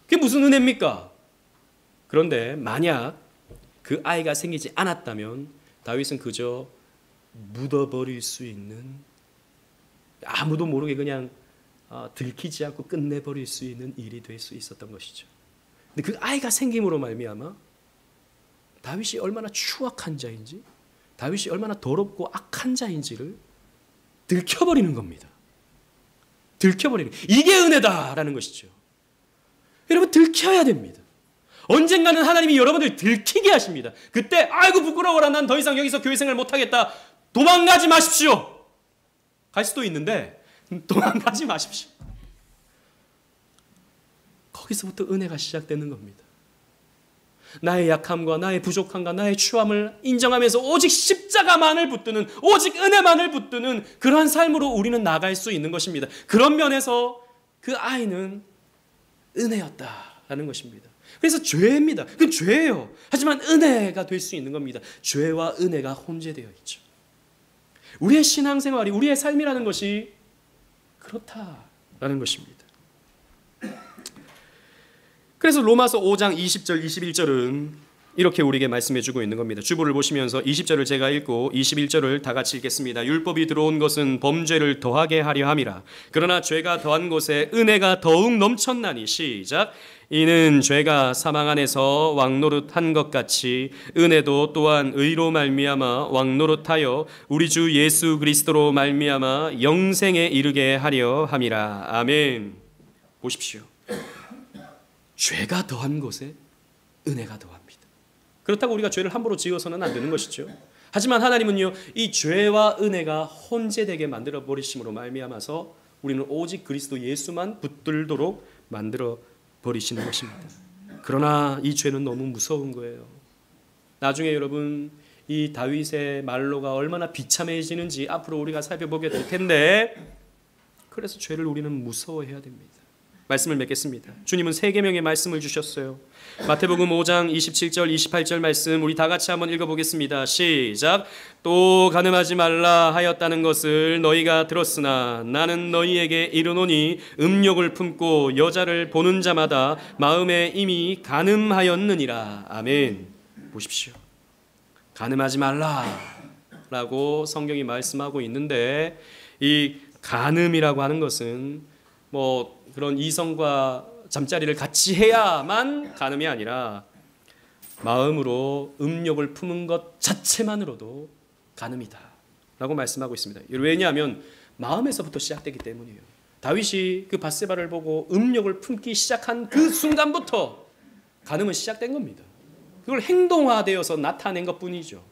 그게 무슨 은혜입니까? 그런데 만약 그 아이가 생기지 않았다면 다윗은 그저 묻어버릴 수 있는, 아무도 모르게 그냥 들키지 않고 끝내버릴 수 있는 일이 될 수 있었던 것이죠. 근데 그 아이가 생김으로 말미암아 다윗이 얼마나 추악한 자인지, 다윗이 얼마나 더럽고 악한 자인지를 들켜버리는 겁니다. 들켜버리는, 이게 은혜다라는 것이죠. 여러분, 들켜야 됩니다. 언젠가는 하나님이 여러분들 들키게 하십니다. 그때 아이고 부끄러워라, 난 더 이상 여기서 교회 생활 못하겠다, 도망가지 마십시오. 갈 수도 있는데 도망가지 마십시오. 거기서부터 은혜가 시작되는 겁니다. 나의 약함과 나의 부족함과 나의 추함을 인정하면서 오직 십자가만을 붙드는, 오직 은혜만을 붙드는 그러한 삶으로 우리는 나갈 수 있는 것입니다. 그런 면에서 그 아이는 은혜였다라는 것입니다. 그래서 죄입니다. 그건 죄예요. 하지만 은혜가 될 수 있는 겁니다. 죄와 은혜가 혼재되어 있죠. 우리의 신앙생활이, 우리의 삶이라는 것이 그렇다라는 것입니다. 그래서 로마서 5장 20절 21절은 이렇게 우리에게 말씀해 주고 있는 겁니다. 주보를 보시면서 20절을 제가 읽고 21절을 다 같이 읽겠습니다. 율법이 들어온 것은 범죄를 더하게 하려 함이라. 그러나 죄가 더한 곳에 은혜가 더욱 넘쳤나니. 시작. 이는 죄가 사망 안에서 왕노릇한 것 같이 은혜도 또한 의로 말미암아 왕노릇하여 우리 주 예수 그리스도로 말미암아 영생에 이르게 하려 함이라. 아멘. 보십시오. 죄가 더한 곳에 은혜가 더합니다. 그렇다고 우리가 죄를 함부로 지어서는 안 되는 것이죠. 하지만 하나님은요, 이 죄와 은혜가 혼재되게 만들어 버리심으로 말미암아서 우리는 오직 그리스도 예수만 붙들도록 만들어 버리시는 것입니다. 그러나 이 죄는 너무 무서운 거예요. 나중에 여러분, 이 다윗의 말로가 얼마나 비참해지는지 앞으로 우리가 살펴보게 될 텐데, 그래서 죄를 우리는 무서워해야 됩니다. 말씀을 맺겠습니다. 주님은 세 계명의 말씀을 주셨어요. 마태복음 5장 27절 28절 말씀 우리 다 같이 한번 읽어보겠습니다. 시작. 또 간음하지 말라 하였다는 것을 너희가 들었으나 나는 너희에게 이르노니 음욕을 품고 여자를 보는 자마다 마음에 이미 간음하였느니라. 아멘. 보십시오. 간음하지 말라라고 성경이 말씀하고 있는데, 이 간음이라고 하는 것은 그런 이성과 잠자리를 같이 해야만 간음이 아니라 마음으로 음욕을 품은 것 자체만으로도 간음이다 라고 말씀하고 있습니다. 왜냐하면 마음에서부터 시작되기 때문이에요. 다윗이 그 밧세바를 보고 음욕을 품기 시작한 그 순간부터 간음은 시작된 겁니다. 그걸 행동화되어서 나타낸 것뿐이죠.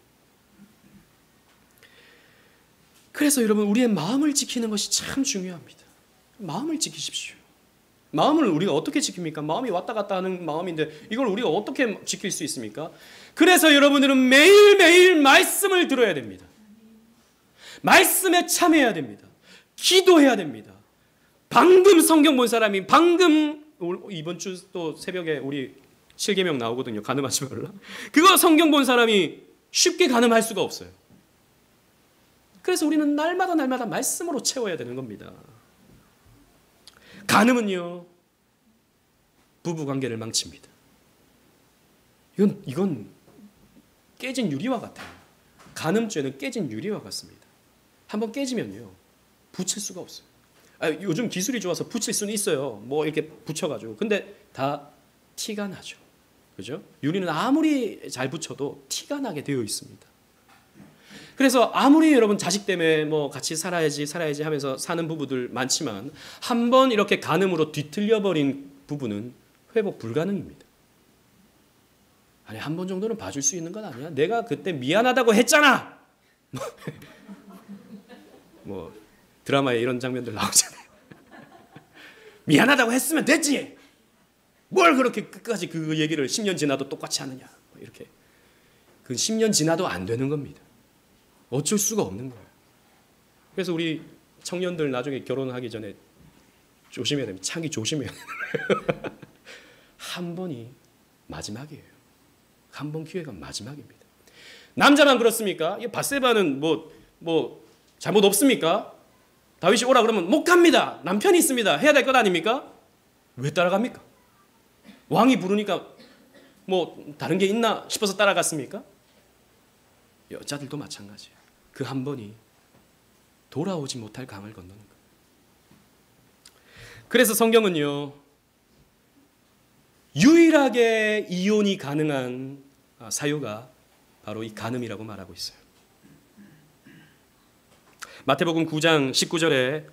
그래서 여러분, 우리의 마음을 지키는 것이 참 중요합니다. 마음을 지키십시오. 마음을 우리가 어떻게 지킵니까? 마음이 왔다 갔다 하는 마음인데 이걸 우리가 어떻게 지킬 수 있습니까? 그래서 여러분들은 매일매일 말씀을 들어야 됩니다. 말씀에 참여해야 됩니다. 기도해야 됩니다. 방금 성경 본 사람이 이번 주 또 새벽에 우리 7계명 나오거든요. 간음하지 말라. 그거 성경 본 사람이 쉽게 간음할 수가 없어요. 그래서 우리는 날마다 말씀으로 채워야 되는 겁니다. 간음은요, 부부관계를 망칩니다. 이건 깨진 유리와 같아요. 간음죄는 깨진 유리와 같습니다. 한번 깨지면요, 붙일 수가 없어요. 요즘 기술이 좋아서 붙일 수는 있어요. 이렇게 붙여가지고. 근데 다 티가 나죠. 그죠? 유리는 아무리 잘 붙여도 티가 나게 되어 있습니다. 그래서 아무리 여러분 자식 때문에 같이 살아야지 하면서 사는 부부들 많지만, 한번 이렇게 간음으로 뒤틀려버린 부부는 회복 불가능입니다. 아니, 한 번 정도는 봐줄 수 있는 건 아니야? 내가 그때 미안하다고 했잖아! 드라마에 이런 장면들 나오잖아요. 미안하다고 했으면 됐지! 뭘 그렇게 끝까지 그 얘기를 10년 지나도 똑같이 하느냐. 이렇게. 그 10년 지나도 안 되는 겁니다. 어쩔 수가 없는 거예요. 그래서 우리 청년들 나중에 결혼하기 전에 조심해야 됩니다. 차기 조심해야 돼요. 한 번이 마지막이에요. 한 번 기회가 마지막입니다. 남자만 그렇습니까? 밧세바는 잘못 없습니까? 다윗이 오라 그러면 못 갑니다. 남편이 있습니다. 해야 될 것 아닙니까? 왜 따라갑니까? 왕이 부르니까 다른 게 있나 싶어서 따라갔습니까? 여자들도 마찬가지예요. 그 한 번이 돌아오지 못할 강을 건너는 거예요. 그래서 성경은요, 유일하게 이혼이 가능한 사유가 바로 이 간음이라고 말하고 있어요. 마태복음 9장 19절에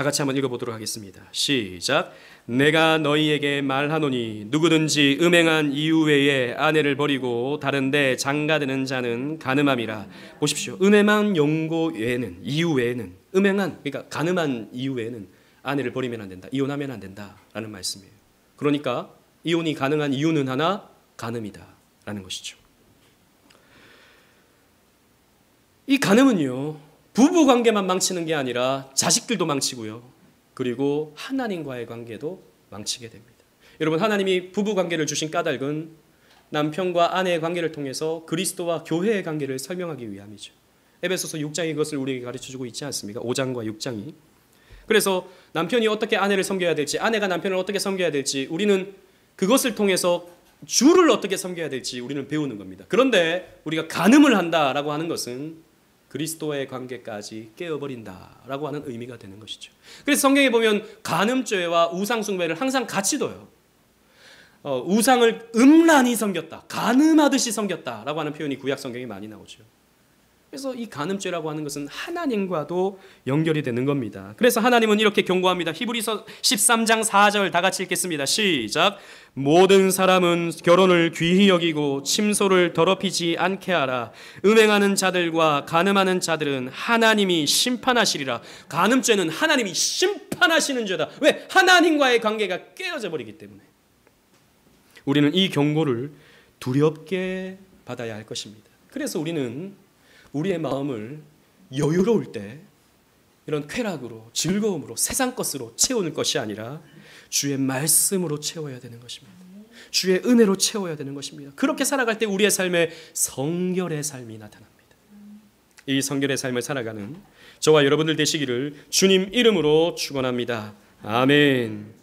다 같이 한번 읽어보도록 하겠습니다. 시작. 내가 너희에게 말하노니 누구든지 음행한 이유 외에 아내를 버리고 다른데 장가드는 자는 간음함이라. 보십시오. 음행한 용고 외에는, 이유 외에는, 음행한, 그러니까 간음한 이유 외에는 아내를 버리면 안 된다, 이혼하면 안 된다라는 말씀이에요. 그러니까 이혼이 가능한 이유는 하나, 간음이다라는 것이죠. 이 간음은요, 부부 관계만 망치는 게 아니라 자식들도 망치고요, 그리고 하나님과의 관계도 망치게 됩니다. 여러분, 하나님이 부부 관계를 주신 까닭은 남편과 아내의 관계를 통해서 그리스도와 교회의 관계를 설명하기 위함이죠. 에베소서 6장이 그것을 우리에게 가르쳐주고 있지 않습니까? 5장과 6장이. 그래서 남편이 어떻게 아내를 섬겨야 될지, 아내가 남편을 어떻게 섬겨야 될지, 우리는 그것을 통해서 주를 어떻게 섬겨야 될지 우리는 배우는 겁니다. 그런데 우리가 간음을 한다라고 하는 것은 그리스도의 관계까지 깨어버린다라고 하는 의미가 되는 것이죠. 그래서 성경에 보면 간음죄와 우상숭배를 항상 같이 둬요. 우상을 음란히 섬겼다, 간음하듯이 섬겼다라고 하는 표현이 구약 성경에 많이 나오죠. 그래서 이 간음죄라고 하는 것은 하나님과도 연결이 되는 겁니다. 그래서 하나님은 이렇게 경고합니다. 히브리서 13장 4절 다 같이 읽겠습니다. 시작. 모든 사람은 결혼을 귀히 여기고 침소를 더럽히지 않게 하라. 음행하는 자들과 간음하는 자들은 하나님이 심판하시리라. 간음죄는 하나님이 심판하시는 죄다. 왜? 하나님과의 관계가 깨어져 버리기 때문에. 우리는 이 경고를 두렵게 받아야 할 것입니다. 그래서 우리는 우리의 마음을 여유로울 때 이런 쾌락으로, 즐거움으로, 세상 것으로 채우는 것이 아니라 주의 말씀으로 채워야 되는 것입니다. 주의 은혜로 채워야 되는 것입니다. 그렇게 살아갈 때 우리의 삶에 성결의 삶이 나타납니다. 이 성결의 삶을 살아가는 저와 여러분들 되시기를 주님 이름으로 축원합니다. 아멘.